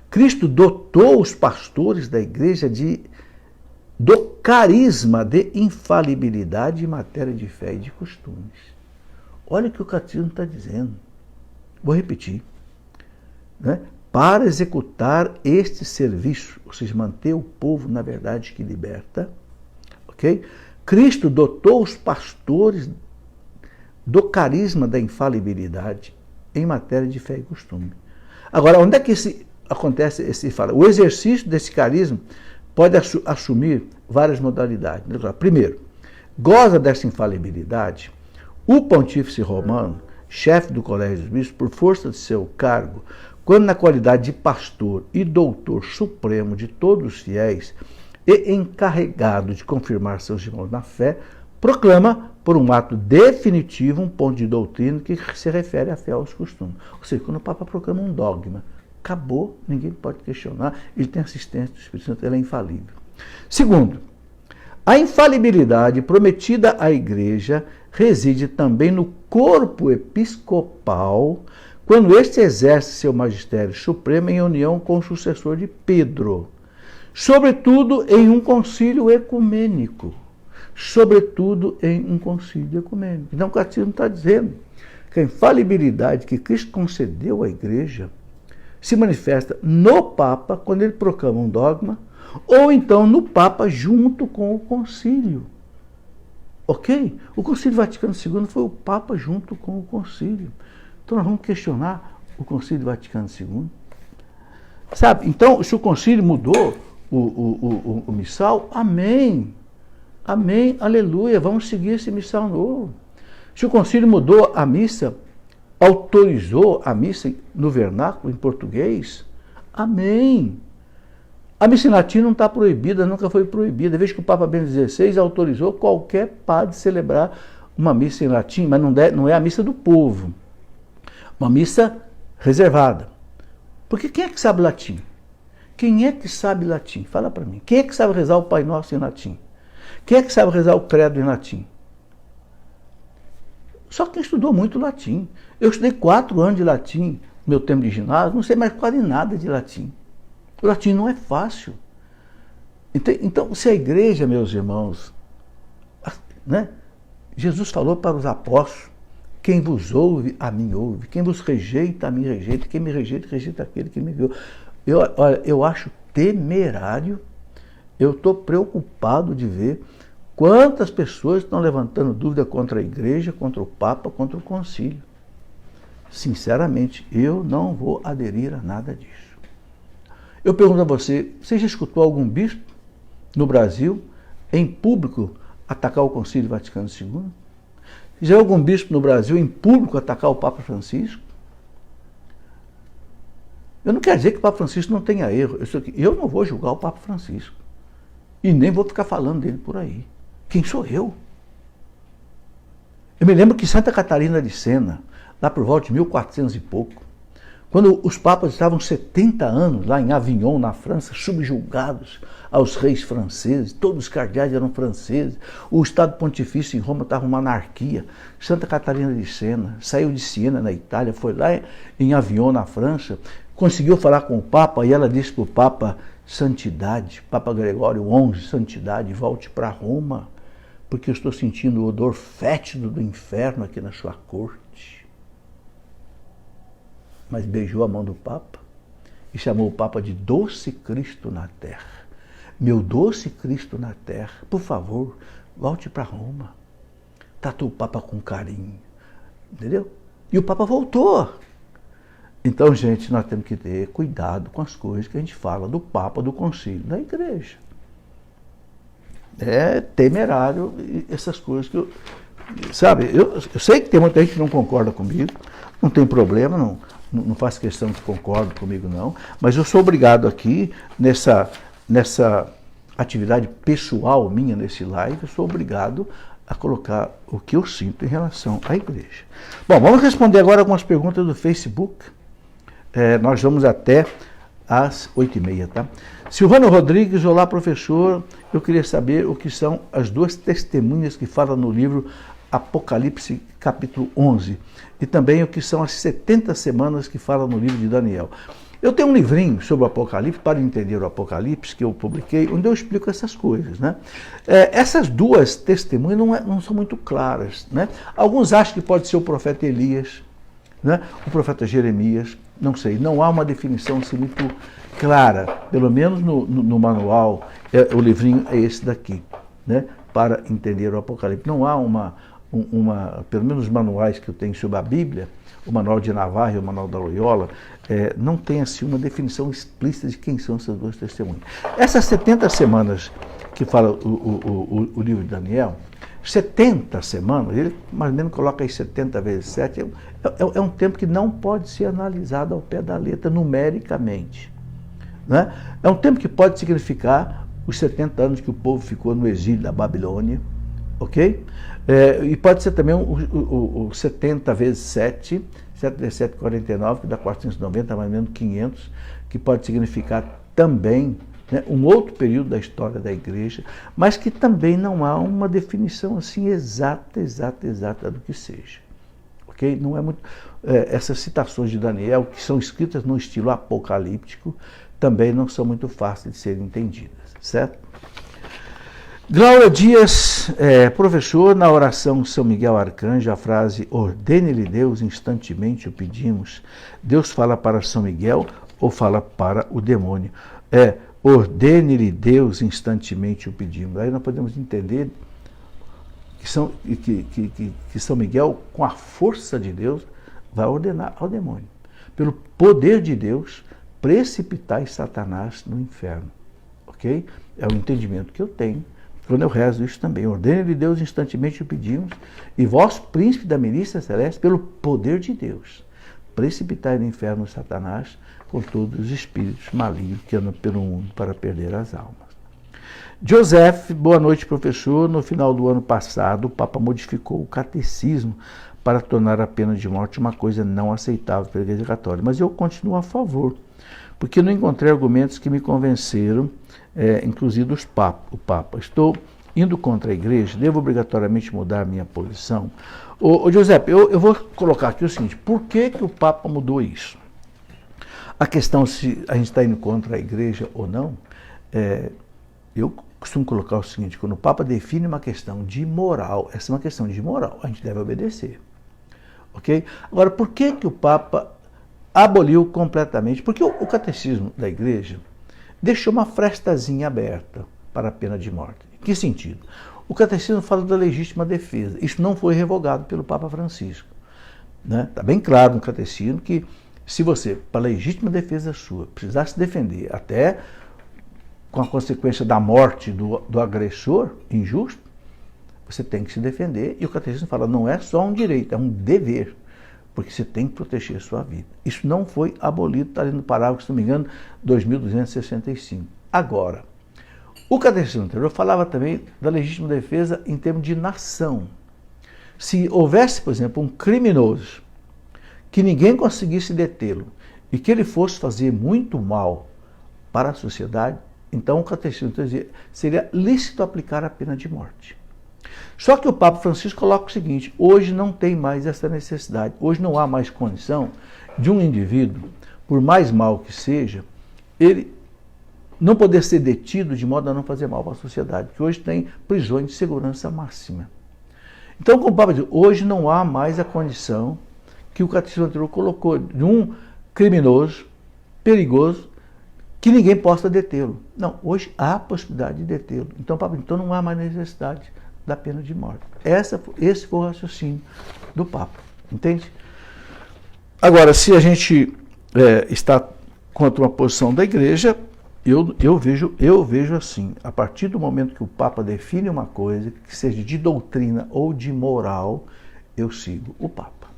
Cristo dotou os pastores da Igreja do carisma de infalibilidade em matéria de fé e de costumes. Olha o que o catecismo está dizendo. Vou repetir. Né? Para executar este serviço, ou seja, manter o povo na verdade que liberta, ok? Cristo dotou os pastores do carisma da infalibilidade em matéria de fé e costume. Agora, onde é que acontece esse fala? O exercício desse carisma pode assumir várias modalidades. Primeiro, goza dessa infalibilidade o pontífice romano, chefe do Colégio dos Bispos, por força de seu cargo, quando na qualidade de pastor e doutor supremo de todos os fiéis e encarregado de confirmar seus irmãos na fé, proclama por um ato definitivo um ponto de doutrina que se refere à fé aos costumes. Ou seja, quando o Papa proclama um dogma, acabou, ninguém pode questionar, ele tem assistência do Espírito Santo, ele é infalível. Segundo, a infalibilidade prometida à Igreja reside também no corpo episcopal, quando este exerce seu magistério supremo em união com o sucessor de Pedro, sobretudo em um concílio ecumênico. Sobretudo em um concílio ecumênico. Então o catecismo está dizendo que a infalibilidade que Cristo concedeu à Igreja se manifesta no Papa quando ele proclama um dogma, ou então no Papa junto com o concílio. Ok? O Concílio Vaticano II foi o Papa junto com o concílio. Então nós vamos questionar o Concílio Vaticano II. Sabe? Então, se o concílio mudou o missal, amém. Amém, aleluia, vamos seguir esse missal novo. Se o concílio mudou a missa, autorizou a missa no vernáculo, em português, amém. A missa em latim não está proibida, nunca foi proibida. Veja que o Papa Bento XVI autorizou qualquer padre celebrar uma missa em latim, mas não é a missa do povo. Uma missa reservada. Porque quem é que sabe latim? Quem é que sabe latim? Fala para mim. Quem é que sabe rezar o Pai Nosso em latim? Quem é que sabe rezar o credo em latim? Só quem estudou muito latim. Eu estudei 4 anos de latim no meu tempo de ginásio, não sei mais quase nada de latim. O latim não é fácil. Então, se a Igreja, meus irmãos, né, Jesus falou para os apóstolos, quem vos ouve, a mim ouve. Quem vos rejeita, a mim rejeita. Quem me rejeita, rejeita aquele que me enviou. Olha, eu acho temerário, eu estou preocupado de ver quantas pessoas estão levantando dúvida contra a Igreja, contra o Papa, contra o Concílio. Sinceramente, eu não vou aderir a nada disso. Eu pergunto a você, você já escutou algum bispo no Brasil, em público, atacar o Concílio Vaticano II? Já algum bispo no Brasil, em público, atacar o Papa Francisco? Eu não quero dizer que o Papa Francisco não tenha erro. Eu não vou julgar o Papa Francisco. E nem vou ficar falando dele por aí. Quem sou eu? Eu me lembro que Santa Catarina de Sena, lá por volta de 1400 e pouco, quando os papas estavam 70 anos lá em Avignon, na França, subjugados aos reis franceses, todos os cardeais eram franceses, o Estado Pontifício em Roma estava uma anarquia. Santa Catarina de Sena saiu de Siena, na Itália, foi lá em Avignon, na França, conseguiu falar com o Papa e ela disse para o Papa: santidade, Papa Gregório XI, santidade, volte para Roma, porque eu estou sentindo o odor fétido do inferno aqui na sua corte. Mas beijou a mão do Papa e chamou o Papa de doce Cristo na terra. Meu doce Cristo na terra, por favor, volte para Roma. Tratou o Papa com carinho, entendeu? E o Papa voltou. Então, gente, nós temos que ter cuidado com as coisas que a gente fala do Papa, do concílio, da igreja. É temerário essas coisas que eu... Sabe, eu sei que tem muita gente que não concorda comigo, não tem problema, não faço questão que concorde comigo, não, mas eu sou obrigado aqui, nessa atividade pessoal minha, nesse live, eu sou obrigado a colocar o que eu sinto em relação à igreja. Bom, vamos responder agora algumas perguntas do Facebook. Nós vamos até às 8h30, tá? Silvano Rodrigues: olá, professor, eu queria saber o que são as duas testemunhas que falam no livro Apocalipse, capítulo 11, e também o que são as 70 semanas que falam no livro de Daniel. Eu tenho um livrinho sobre o Apocalipse, para entender o Apocalipse, que eu publiquei, onde eu explico essas coisas, né? Essas duas testemunhas não são muito claras, né? Alguns acham que pode ser o profeta Elias, né? O profeta Jeremias, não sei, não há uma definição assim muito clara, pelo menos no manual, o livrinho é esse daqui, né? Para entender o Apocalipse. Não há pelo menos os manuais que eu tenho sobre a Bíblia, o manual de Navarra e o manual da Loyola, não tem assim uma definição explícita de quem são essas duas testemunhas. Essas 70 semanas que fala o livro de Daniel, 70 semanas, ele mais ou menos coloca aí 70 vezes 7, é um tempo que não pode ser analisado ao pé da letra numericamente, né? É um tempo que pode significar os 70 anos que o povo ficou no exílio da Babilônia, ok? E pode ser também o 70 vezes 7, 7 vezes 7, 49, que dá 490, mais ou menos 500, que pode significar também, né, um outro período da história da igreja, mas que também não há uma definição assim exata do que seja. Ok? Não é muito, essas citações de Daniel, que são escritas no estilo apocalíptico, também não são muito fáceis de serem entendidas, certo? Glória Dias, professor, na oração São Miguel Arcanjo, a frase ordene-lhe Deus, instantemente o pedimos. Deus fala para São Miguel ou fala para o demônio? Ordene-lhe Deus, instantemente o pedimos. Aí nós podemos entender que São Miguel, com a força de Deus, vai ordenar ao demônio, pelo poder de Deus, precipitai Satanás no inferno. Ok? É o entendimento que eu tenho quando eu rezo isso também. Ordene-lhe Deus, instantemente o pedimos, e vós, príncipe da milícia celeste, pelo poder de Deus, precipitai no inferno Satanás com todos os espíritos malignos que andam pelo mundo para perder as almas. Joseph, boa noite, professor. No final do ano passado, o Papa modificou o catecismo para tornar a pena de morte uma coisa não aceitável pela Igreja Católica, mas eu continuo a favor, porque não encontrei argumentos que me convenceram, inclusive o Papa. Estou indo contra a Igreja, devo obrigatoriamente mudar a minha posição? José, eu vou colocar aqui o seguinte: por que o Papa mudou isso? A questão se a gente está indo contra a Igreja ou não, eu costumo colocar o seguinte: quando o Papa define uma questão de moral, essa é uma questão de moral, a gente deve obedecer. Ok? Agora, por que o Papa aboliu completamente? Porque o catecismo da Igreja deixou uma frestazinha aberta para a pena de morte. Em que sentido? O catecismo fala da legítima defesa. Isso não foi revogado pelo Papa Francisco. Está bem claro no catecismo que se você, para a legítima defesa sua, precisar se defender até com a consequência da morte do agressor injusto, você tem que se defender. E o catecismo fala, não é só um direito, é um dever, porque você tem que proteger a sua vida. Isso não foi abolido, está ali no parágrafo, se não me engano, 2265. Agora, o catecismo anterior falava também da legítima defesa em termos de nação. Se houvesse, por exemplo, um criminoso que ninguém conseguisse detê-lo e que ele fosse fazer muito mal para a sociedade, então o catecismo dizia, seria lícito aplicar a pena de morte. Só que o Papa Francisco coloca o seguinte, hoje não tem mais essa necessidade, hoje não há mais condição de um indivíduo, por mais mal que seja, ele não poder ser detido de modo a não fazer mal para a sociedade, que hoje tem prisões de segurança máxima. Então, como o Papa diz, hoje não há mais a condição que o catecismo anterior colocou de um criminoso, perigoso, que ninguém possa detê-lo. Não, hoje há a possibilidade de detê-lo. Então, Papa, então não há mais necessidade da pena de morte. Esse foi o raciocínio do Papa, entende? Agora, se a gente está contra uma posição da Igreja, eu vejo assim, a partir do momento que o Papa define uma coisa, que seja de doutrina ou de moral, eu sigo o Papa.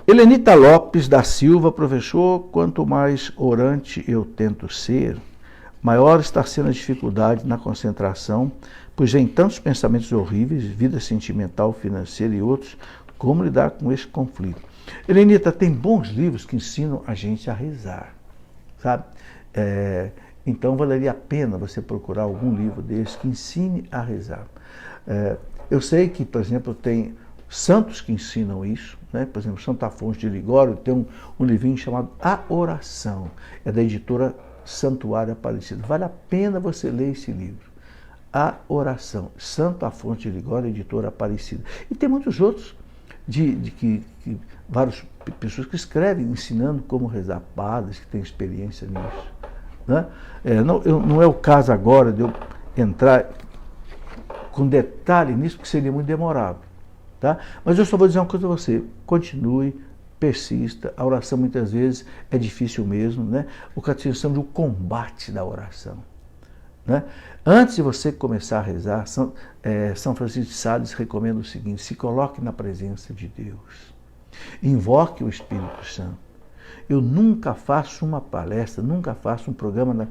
Helenita Lopes da Silva, professor, quanto mais orante eu tento ser, maior está sendo a dificuldade na concentração, pois em tantos pensamentos horríveis, vida sentimental, financeira e outros, como lidar com esse conflito? Helenita, tem bons livros que ensinam a gente a rezar, sabe? Então valeria a pena você procurar algum livro desse que ensine a rezar. Eu sei que, por exemplo, tem santos que ensinam isso, né? Por exemplo, Santo Afonso de Ligório tem um livrinho chamado A Oração, é da editora Santuário Aparecido. Vale a pena você ler esse livro. A Oração, Santo Afonso de Ligório, editora Aparecida. E tem muitos outros, várias pessoas que escrevem ensinando como rezar, padres que têm experiência nisso. Né? Não é o caso agora de eu entrar com detalhe nisso, porque seria muito demorado. Tá? Mas eu só vou dizer uma coisa a você, continue, persista, a oração muitas vezes é difícil mesmo, né? O catecismo chama de o combate da oração. Né? Antes de você começar a rezar, São Francisco de Sales recomenda o seguinte, se coloque na presença de Deus, invoque o Espírito Santo. Eu nunca faço uma palestra, nunca faço um programa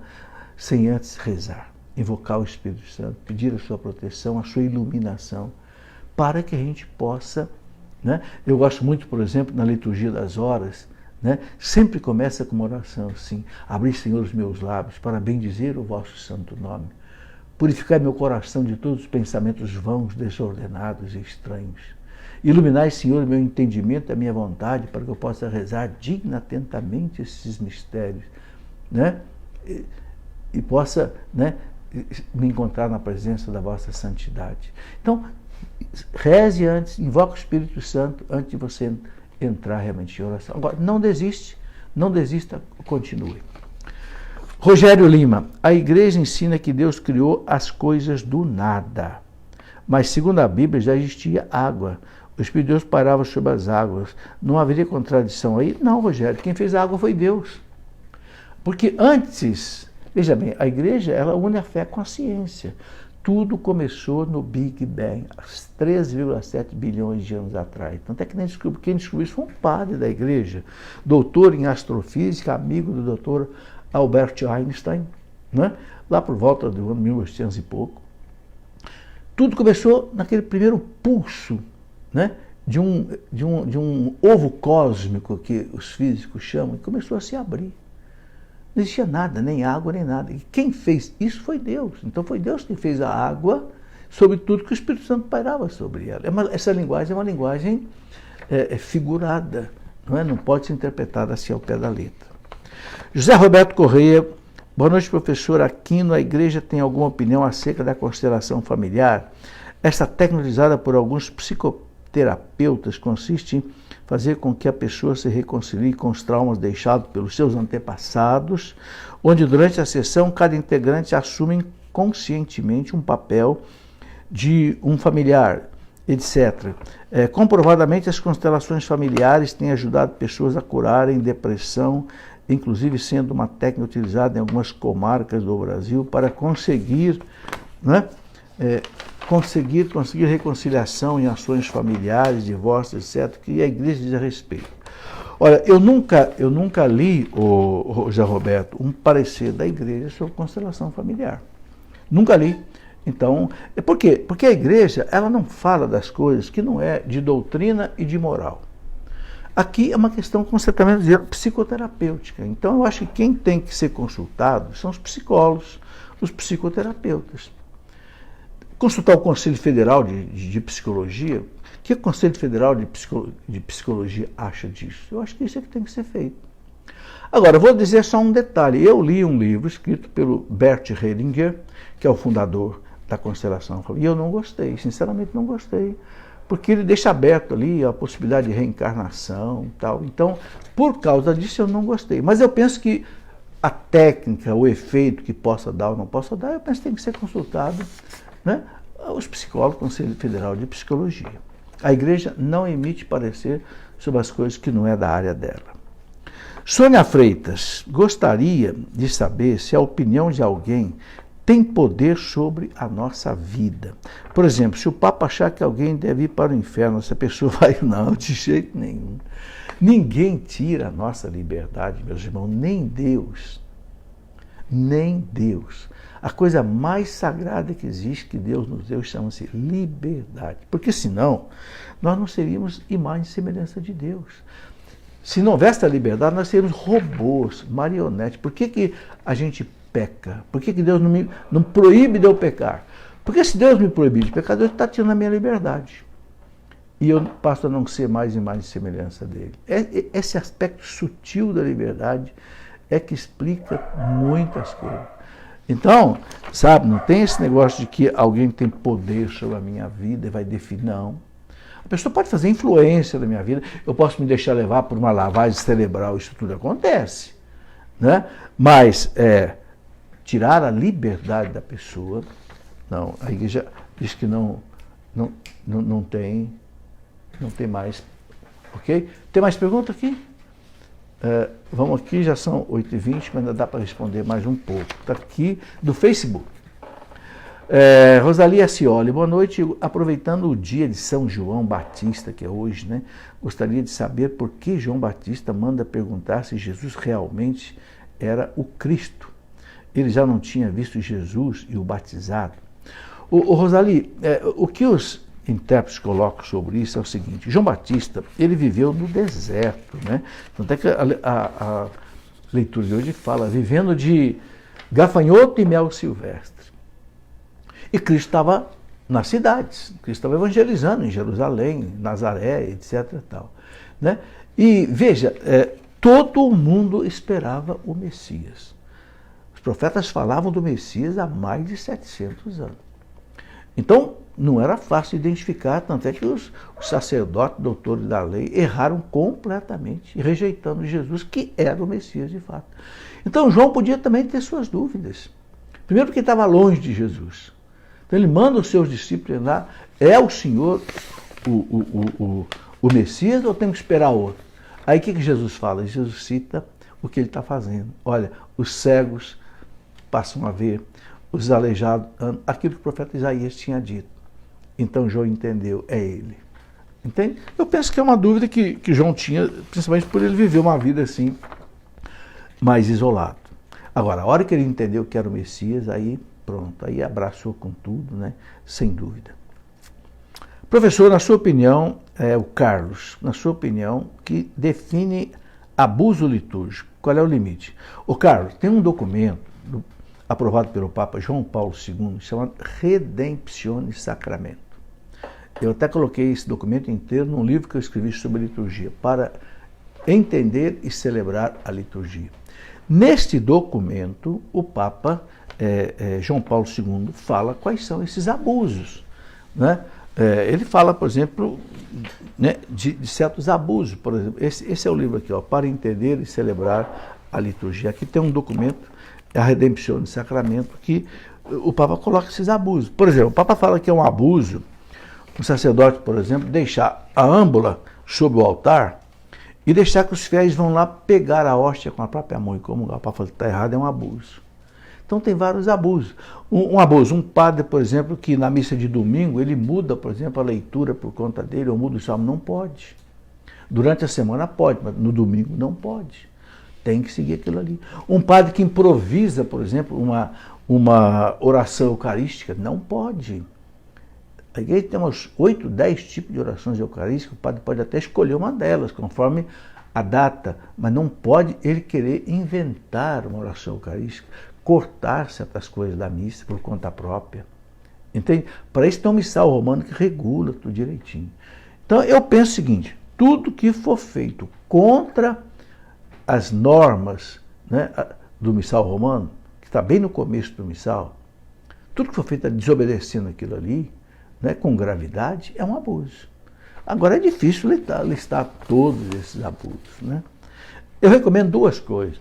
sem antes rezar, invocar o Espírito Santo, pedir a sua proteção, a sua iluminação, para que a gente possa, né? Eu gosto muito, por exemplo, na liturgia das horas, né? Sempre começa com uma oração assim, abri, Senhor, os meus lábios para bendizer o vosso santo nome, purificai meu coração de todos os pensamentos vãos, desordenados e estranhos, iluminai, Senhor, meu entendimento e a minha vontade para que eu possa rezar digna atentamente esses mistérios, né? E possa, né, me encontrar na presença da vossa santidade. Então, reze antes, invoque o Espírito Santo antes de você entrar realmente em oração. Agora, não desista, continue. Rogério Lima, a Igreja ensina que Deus criou as coisas do nada, mas segundo a Bíblia já existia água. O Espírito de Deus pairava sobre as águas. Não haveria contradição aí? Não, Rogério, quem fez a água foi Deus. Porque antes, veja bem, a Igreja ela une a fé com a ciência. Tudo começou no Big Bang, há 13,7 bilhões de anos atrás. Tanto é que quem descobriu isso foi um padre da Igreja, doutor em astrofísica, amigo do doutor Albert Einstein, né? Lá por volta do ano 1800 e pouco. Tudo começou naquele primeiro pulso, né? de um ovo cósmico, que os físicos chamam, e começou a se abrir. Não existia nada, nem água, nem nada. E quem fez isso foi Deus. Então foi Deus quem fez a água, sobretudo que o Espírito Santo pairava sobre ela. Essa linguagem é uma linguagem figurada, não pode ser interpretada assim ao pé da letra. José Roberto Correia, boa noite, professor Aquino. A Igreja tem alguma opinião acerca da constelação familiar? Esta técnica utilizada por alguns psicoterapeutas consiste em fazer com que a pessoa se reconcilie com os traumas deixados pelos seus antepassados, onde durante a sessão cada integrante assume conscientemente um papel de um familiar, etc. Comprovadamente, as constelações familiares têm ajudado pessoas a curarem depressão, inclusive sendo uma técnica utilizada em algumas comarcas do Brasil para conseguir, né, conseguir reconciliação em ações familiares, divórcios, etc., que a Igreja diz a respeito. Olha, eu nunca li, José Roberto, um parecer da Igreja sobre constelação familiar. Nunca li. Então, por quê? Porque a igreja, ela não fala das coisas que não é de doutrina e de moral. Aqui é uma questão, como você está vendo, psicoterapêutica. Então, eu acho que quem tem que ser consultado são os psicólogos, os psicoterapeutas. Consultar o Conselho Federal de Psicologia, o que o Conselho Federal de Psicologia acha disso? Eu acho que isso é que tem que ser feito. Agora, eu vou dizer só um detalhe. Eu li um livro escrito pelo Bert Hellinger, que é o fundador da constelação, e eu não gostei, sinceramente não gostei, porque ele deixa aberto ali a possibilidade de reencarnação e tal. Então, por causa disso, eu não gostei. Mas eu penso que a técnica, o efeito que possa dar ou não possa dar, eu penso que tem que ser consultado, né, os psicólogos do Conselho Federal de Psicologia. A igreja não emite parecer sobre as coisas que não é da área dela. Sônia Freitas gostaria de saber se a opinião de alguém tem poder sobre a nossa vida. Por exemplo, se o Papa achar que alguém deve ir para o inferno, essa pessoa vai, não, de jeito nenhum. Ninguém tira a nossa liberdade, meus irmãos, nem Deus. Nem Deus. A coisa mais sagrada que existe, que Deus nos deu, chama-se liberdade. Porque senão, nós não seríamos imagem e semelhança de Deus. Se não houvesse a liberdade, nós seríamos robôs, marionetes. Por que a gente peca? Por que Deus não proíbe de eu pecar? Porque se Deus me proibir de pecar, Deus está tirando a minha liberdade. E eu passo a não ser mais imagem e semelhança dele. Esse aspecto sutil da liberdade é que explica muitas coisas. Então, sabe, não tem esse negócio de que alguém tem poder sobre a minha vida e vai definir, não. A pessoa pode fazer influência na minha vida, eu posso me deixar levar por uma lavagem cerebral, isso tudo acontece, né? Mas tirar a liberdade da pessoa, não, a igreja diz que não tem mais, ok? Tem mais pergunta aqui? Vamos aqui, já são 8h20, mas ainda dá para responder mais um pouco. Está aqui do Facebook. Rosalia Cioli, boa noite. Aproveitando o dia de São João Batista, que é hoje, né? Gostaria de saber por que João Batista manda perguntar se Jesus realmente era o Cristo. Ele já não tinha visto Jesus e o batizado. Rosali, o que os intérpretes colocam sobre isso é o seguinte: João Batista, ele viveu no deserto, né? Tanto é que a leitura de hoje fala, vivendo de gafanhoto e mel silvestre. E Cristo estava nas cidades, Cristo estava evangelizando em Jerusalém, Nazaré, etc. E tal, né? E veja, todo mundo esperava o Messias. Os profetas falavam do Messias há mais de 700 anos. Então, não era fácil identificar, tanto é que os sacerdotes, doutores da lei, erraram completamente, rejeitando Jesus, que era o Messias de fato. Então, João podia também ter suas dúvidas. Primeiro porque estava longe de Jesus. Então, ele manda os seus discípulos lá, é o Senhor o Messias ou temos que esperar outro? Aí o que Jesus fala? Jesus cita o que ele está fazendo. Olha, os cegos passam a ver, os aleijados, aquilo que o profeta Isaías tinha dito. Então João entendeu, é ele. Entende? Eu penso que é uma dúvida que João tinha, principalmente por ele viver uma vida assim, mais isolado. Agora, a hora que ele entendeu que era o Messias, aí pronto, aí abraçou com tudo, né? Sem dúvida. Professor, na sua opinião, o Carlos, na sua opinião, que define abuso litúrgico, qual é o limite? O Carlos, tem um documento aprovado pelo Papa João Paulo II, chamado Redemptione Sacramento. Eu até coloquei esse documento inteiro num livro que eu escrevi sobre liturgia, para entender e celebrar a liturgia. Neste documento, o Papa João Paulo II fala quais são esses abusos, né? Ele fala, por exemplo, né, de certos abusos. Por exemplo, esse é o livro aqui, ó, para entender e celebrar a liturgia. Aqui tem um documento, a Redemptione Sacramento, que o Papa coloca esses abusos. Por exemplo, o Papa fala que é um abuso um sacerdote, por exemplo, deixar a âmbula sobre o altar e deixar que os fiéis vão lá pegar a hóstia com a própria mão e comungar. O Papa fala que está errado, é um abuso. Então tem vários abusos. Um abuso, um padre, por exemplo, que na missa de domingo, ele muda, por exemplo, a leitura por conta dele, ou muda o salmo, não pode. Durante a semana pode, mas no domingo não pode. Tem que seguir aquilo ali. Um padre que improvisa, por exemplo, uma oração eucarística? Não pode. A igreja tem uns 8, 10 tipos de orações eucarísticas, o padre pode até escolher uma delas, conforme a data, mas não pode ele querer inventar uma oração eucarística, cortar certas coisas da missa por conta própria. Entende? Para isso tem um missal romano que regula tudo direitinho. Então eu penso o seguinte, tudo que for feito contra as normas, né, do missal romano, que está bem no começo do missal, tudo que for feito desobedecendo aquilo ali, né, com gravidade, é um abuso. Agora é difícil listar todos esses abusos, né? Eu recomendo duas coisas.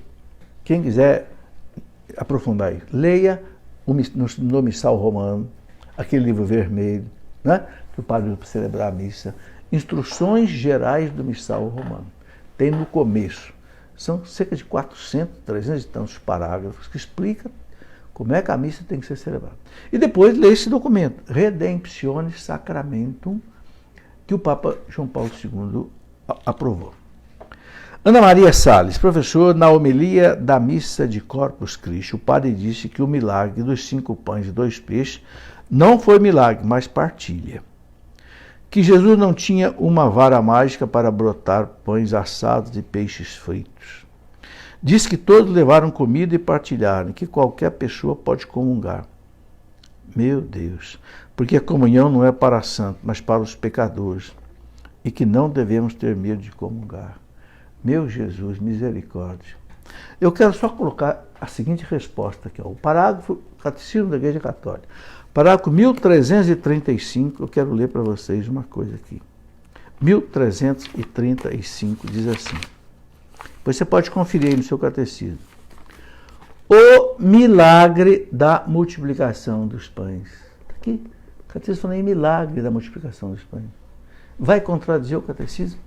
Quem quiser aprofundar isso, leia no Missal Romano, aquele livro vermelho, né, que o padre usa para celebrar a missa, Instruções Gerais do Missal Romano. Tem no começo. São cerca de 400, 300 e tantos parágrafos que explicam como é que a missa tem que ser celebrada. E depois lê esse documento, Redemptionis Sacramentum, que o Papa João Paulo II aprovou. Ana Maria Salles, professor, na homilia da missa de Corpus Christi, o padre disse que o milagre dos 5 pães e 2 peixes não foi milagre, mas partilha. Que Jesus não tinha uma vara mágica para brotar pães assados e peixes fritos. Diz que todos levaram comida e partilharam, que qualquer pessoa pode comungar. Meu Deus, porque a comunhão não é para santos, mas para os pecadores, e que não devemos ter medo de comungar. Meu Jesus, misericórdia. Eu quero só colocar a seguinte resposta aqui, ó, o parágrafo, Catecismo da Igreja Católica, parágrafo 1335, eu quero ler para vocês uma coisa aqui. 1335 diz assim. Você pode conferir aí no seu catecismo. O milagre da multiplicação dos pães. Está aqui. O catecismo fala em milagre da multiplicação dos pães. Vai contradizer o catecismo?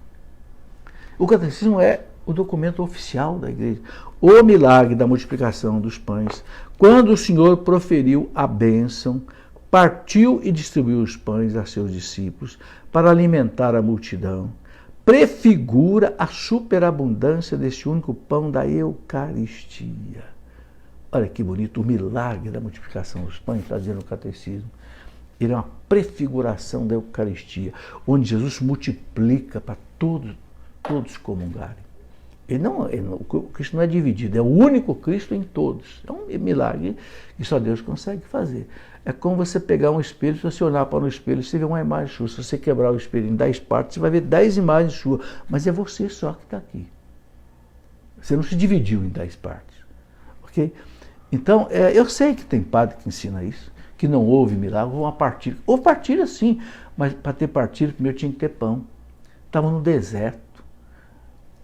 O catecismo é o documento oficial da igreja. O milagre da multiplicação dos pães. Quando o Senhor proferiu a bênção, partiu e distribuiu os pães a seus discípulos para alimentar a multidão, prefigura a superabundância deste único pão da Eucaristia. Olha que bonito, o milagre da multiplicação dos pães, está dizendo o catecismo. Ele é uma prefiguração da Eucaristia, onde Jesus multiplica para todos comungarem. O Cristo não é dividido, é o único Cristo em todos. É um milagre que só Deus consegue fazer. É como você pegar um espelho, se você olhar para o espelho, você vê uma imagem sua. Se você quebrar o espelho em 10 partes, você vai ver 10 imagens suas. Mas é você só que está aqui. Você não se dividiu em 10 partes. Ok? Então, eu sei que tem padre que ensina isso, que não houve milagre, houve uma partilha. Houve partilha sim, mas para ter partilha, primeiro tinha que ter pão. Estava no deserto.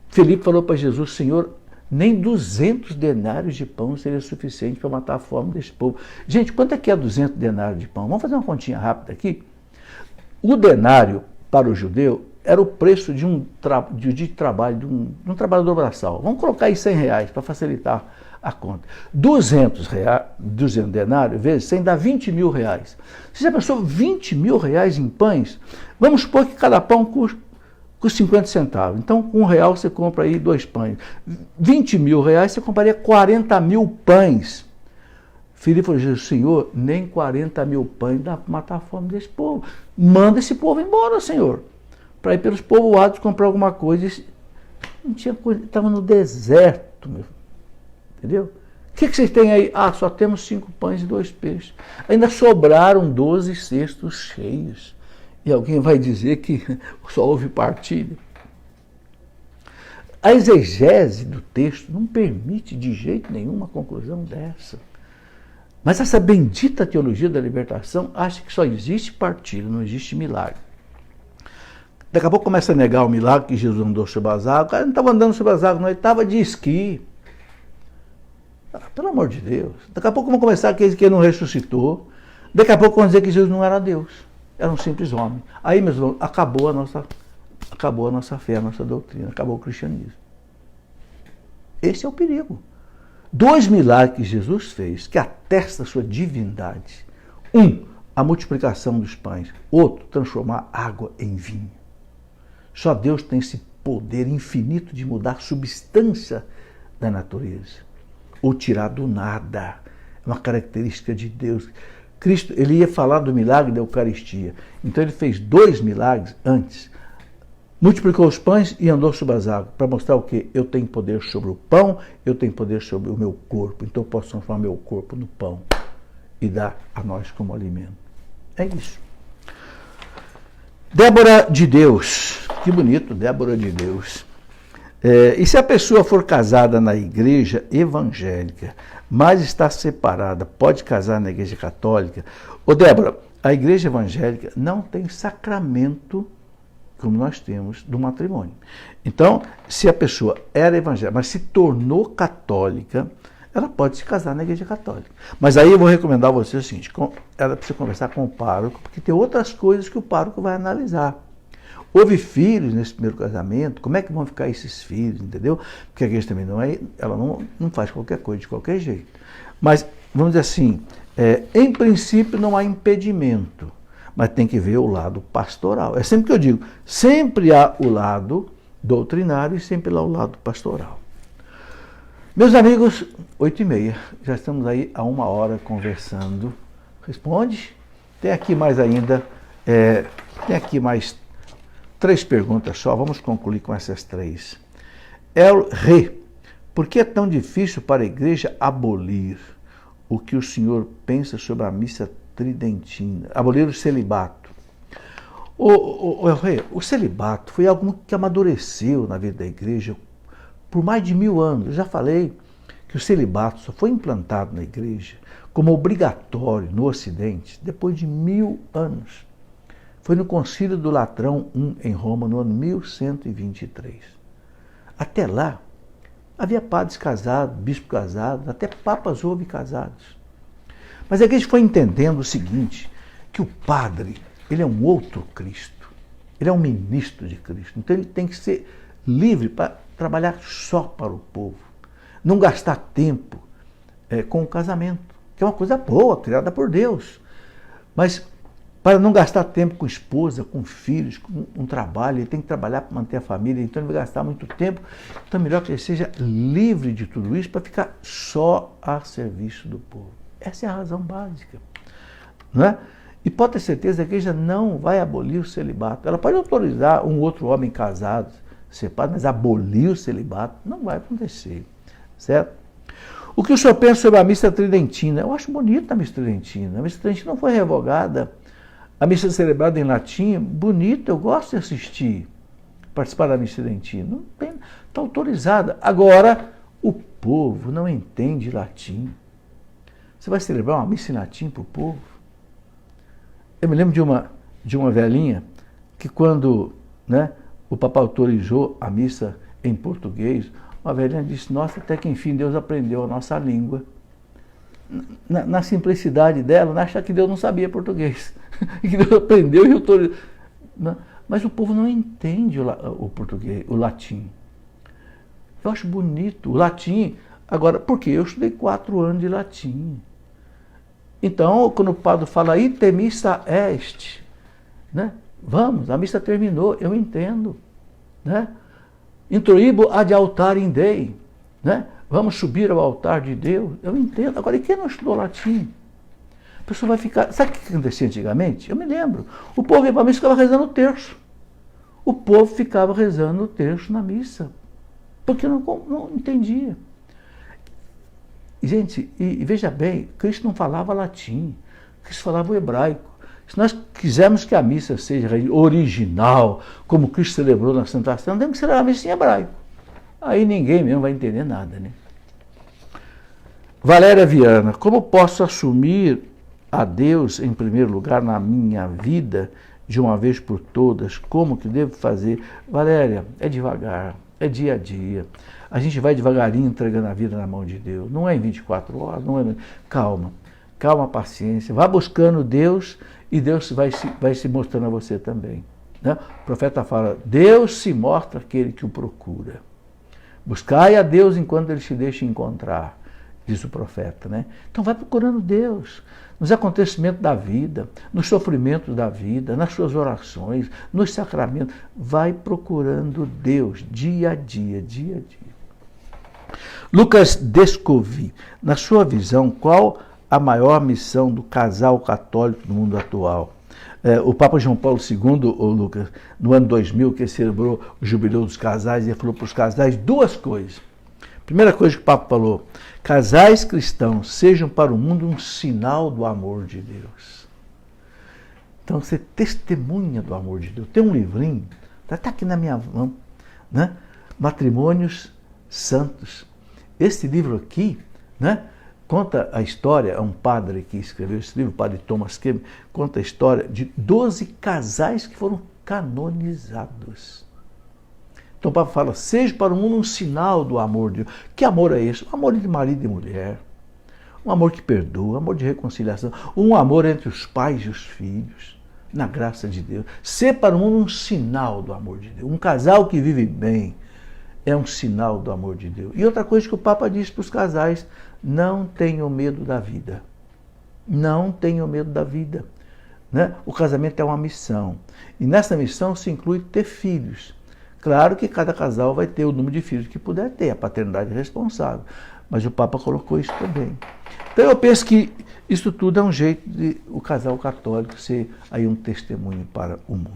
Felipe falou para Jesus, Senhor, nem 200 denários de pão seria suficiente para matar a fome desse povo. Gente, quanto é que é 200 denários de pão? Vamos fazer uma continha rápida aqui. O denário, para o judeu, era o preço de um trabalho, de um trabalhador braçal. Vamos colocar aí 100 reais para facilitar a conta. 200 denários vezes 100 dá 20 mil reais. Você já pensou 20 mil reais em pães? Vamos supor que cada pão custa 50 centavos. Então, com R$1 você compra aí 2 pães. 20 mil reais você compraria 40 mil pães. Filipe falou, Jesus, Senhor, nem 40 mil pães dá para matar a fome desse povo. Manda esse povo embora, Senhor. Para ir pelos povoados comprar alguma coisa. Não tinha coisa, estava no deserto, meu. Entendeu? O que vocês têm aí? Ah, só temos 5 pães e 2 peixes. Ainda sobraram 12 cestos cheios. E alguém vai dizer que só houve partilha. A exegese do texto não permite de jeito nenhum uma conclusão dessa. Mas essa bendita teologia da libertação acha que só existe partilha, não existe milagre. Daqui a pouco começa a negar o milagre que Jesus andou sobre as águas. O cara não estava andando sobre as águas, não, ele estava de esqui. Pelo amor de Deus. Daqui a pouco vão começar que ele não ressuscitou. Daqui a pouco vão dizer que Jesus não era Deus. Era um simples homem. Aí, meus irmãos, acabou a nossa fé, a nossa doutrina, acabou o cristianismo. Esse é o perigo. 2 milagres que Jesus fez, que atestam a sua divindade. A multiplicação dos pães. Outro, transformar água em vinho. Só Deus tem esse poder infinito de mudar a substância da natureza. Ou tirar do nada. uma característica de Deus. Cristo, ele ia falar do milagre da Eucaristia. Então ele fez 2 milagres antes. Multiplicou os pães e andou sobre as águas, para mostrar o quê? Eu tenho poder sobre o pão, eu tenho poder sobre o meu corpo, então eu posso transformar meu corpo no pão e dar a nós como alimento. É isso. Débora de Deus, que bonito, Débora de Deus. E se a pessoa for casada na igreja evangélica, mas está separada, pode casar na igreja católica? Ô Débora, a igreja evangélica não tem sacramento como nós temos do matrimônio. Então, se a pessoa era evangélica, mas se tornou católica, ela pode se casar na igreja católica. Mas aí eu vou recomendar a você o seguinte, ela precisa conversar com o pároco, porque tem outras coisas que o pároco vai analisar. Houve filhos nesse primeiro casamento, como é que vão ficar esses filhos, entendeu? Porque a igreja também ela não faz qualquer coisa de qualquer jeito. Mas, vamos dizer assim, em princípio não há impedimento, mas tem que ver o lado pastoral. É sempre que eu digo, sempre há o lado doutrinário e sempre há o lado pastoral. Meus amigos, 8h30, já estamos aí há 1 hora conversando. Responde? Tem aqui mais ainda, tem aqui mais 3 perguntas só, vamos concluir com essas 3. El Rê, por que é tão difícil para a igreja abolir o que o senhor pensa sobre a missa tridentina, abolir o celibato? El Rê, o celibato foi algo que amadureceu na vida da igreja por mais de 1000 anos. Eu já falei que o celibato só foi implantado na igreja como obrigatório no Ocidente depois de 1000 anos. Foi no Concílio do Latrão I, em Roma, no ano 1123. Até lá, havia padres casados, bispos casados, até papas houve casados. Mas a igreja foi entendendo o seguinte, que o padre, ele é um outro Cristo. Ele é um ministro de Cristo. Então ele tem que ser livre para trabalhar só para o povo. Não gastar tempo com o casamento, que é uma coisa boa, criada por Deus. Mas para não gastar tempo com esposa, com filhos, com um trabalho, ele tem que trabalhar para manter a família, então ele vai gastar muito tempo. Então é melhor que ele seja livre de tudo isso para ficar só a serviço do povo. Essa é a razão básica. Não é? E pode ter certeza que a igreja não vai abolir o celibato. Ela pode autorizar um outro homem casado, separado, mas abolir o celibato não vai acontecer. Certo? O que o senhor pensa sobre a missa tridentina? Eu acho bonita a missa tridentina. A missa tridentina não foi revogada. A missa celebrada em latim, bonita, eu gosto de assistir, participar da missa tridentina. Está autorizada. Agora, o povo não entende latim. Você vai celebrar uma missa em latim para o povo? Eu me lembro de uma velhinha que quando o Papa autorizou a missa em português, uma velhinha disse, nossa, até que enfim Deus aprendeu a nossa língua. Na simplicidade dela, achar que Deus não sabia português. E que Deus aprendeu e autorizou. Mas o povo não entende o português, o latim. Eu acho bonito. O latim, agora, por quê? Eu estudei 4 anos de latim. Então, quando o padre fala, ite missa est, vamos, a missa terminou, eu entendo. Introibo ad altarem Dei, vamos subir ao altar de Deus, eu entendo. Agora, e quem não estudou latim? A pessoa vai ficar... Sabe o que acontecia antigamente? Eu me lembro. O povo ia para a missa e ficava rezando o terço. O povo ficava rezando o terço na missa, porque não entendia. Gente, e veja bem, Cristo não falava latim, Cristo falava o hebraico. Se nós quisermos que a missa seja original, como Cristo celebrou na Santa Ceia, temos que celebrar a missa em hebraico. Aí ninguém mesmo vai entender nada, Valéria Viana, como posso assumir a Deus em primeiro lugar na minha vida, de uma vez por todas? Como que devo fazer? Valéria, é devagar, é dia a dia. A gente vai devagarinho entregando a vida na mão de Deus. Não é em 24 horas, não é... Calma, paciência. Vá buscando Deus e Deus vai se mostrando a você também. O profeta fala, Deus se mostra àquele que o procura. Buscai a Deus enquanto ele se deixa encontrar, diz o profeta. Então vai procurando Deus nos acontecimentos da vida, nos sofrimentos da vida, nas suas orações, nos sacramentos. Vai procurando Deus dia a dia, dia a dia. Lucas Descovi, na sua visão, qual a maior missão do casal católico no mundo atual. O Papa João Paulo II, Lucas, no ano 2000, que celebrou o jubileu dos casais, ele falou para os casais duas coisas. Primeira coisa que o Papa falou: casais cristãos sejam para o mundo um sinal do amor de Deus. Então você testemunha do amor de Deus. Tem um livrinho, está aqui na minha mão, né? Matrimônios Santos. Esse livro aqui, né, conta a história, é um padre que escreveu esse livro, o padre Thomas Kemm, conta a história de 12 casais que foram canonizados. Então o Papa fala: seja para o mundo um sinal do amor de Deus. Que amor é esse? Um amor de marido e mulher, um amor que perdoa, um amor de reconciliação, um amor entre os pais e os filhos, na graça de Deus. Ser para o mundo um sinal do amor de Deus. Um casal que vive bem é um sinal do amor de Deus. E outra coisa que o Papa diz para os casais: não tenham medo da vida. Não tenham medo da vida. Né? O casamento é uma missão. E nessa missão se inclui ter filhos. Claro que cada casal vai ter o número de filhos que puder ter, a paternidade responsável. Mas o Papa colocou isso também. Então eu penso que isso tudo é um jeito de o casal católico ser aí um testemunho para o mundo.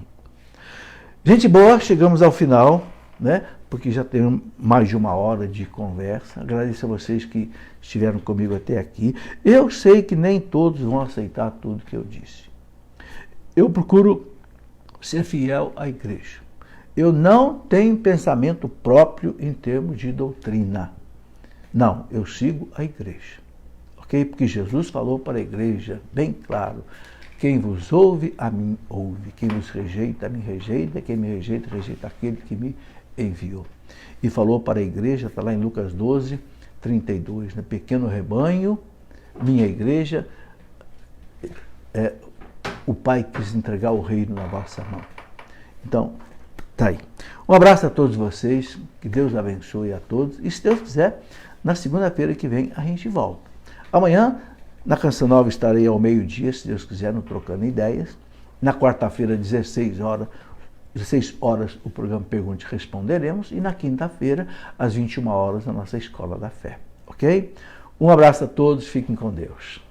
Gente boa, chegamos ao final, né? Porque já tem mais de 1 hora de conversa. Agradeço a vocês que estiveram comigo até aqui. Eu sei que nem todos vão aceitar tudo que eu disse. Eu procuro ser fiel à igreja. Eu não tenho pensamento próprio em termos de doutrina. Não, eu sigo a igreja. Ok? Porque Jesus falou para a igreja, bem claro: quem vos ouve, a mim ouve. Quem vos rejeita, a mim rejeita. Quem me rejeita, rejeita aquele que me enviou. E falou para a igreja, está lá em Lucas 12, 32, né? Pequeno rebanho, minha igreja, o Pai quis entregar o reino na vossa mão. Então, tá aí. Um abraço a todos vocês, que Deus abençoe a todos. E se Deus quiser, na segunda-feira que vem a gente volta. Amanhã, na Canção Nova, estarei ao meio-dia, se Deus quiser, no Trocando Ideias. Na quarta-feira, 16 horas, o programa Pergunte e Responderemos. E na quinta-feira, às 21 horas, a nossa Escola da Fé. Ok? Um abraço a todos, fiquem com Deus.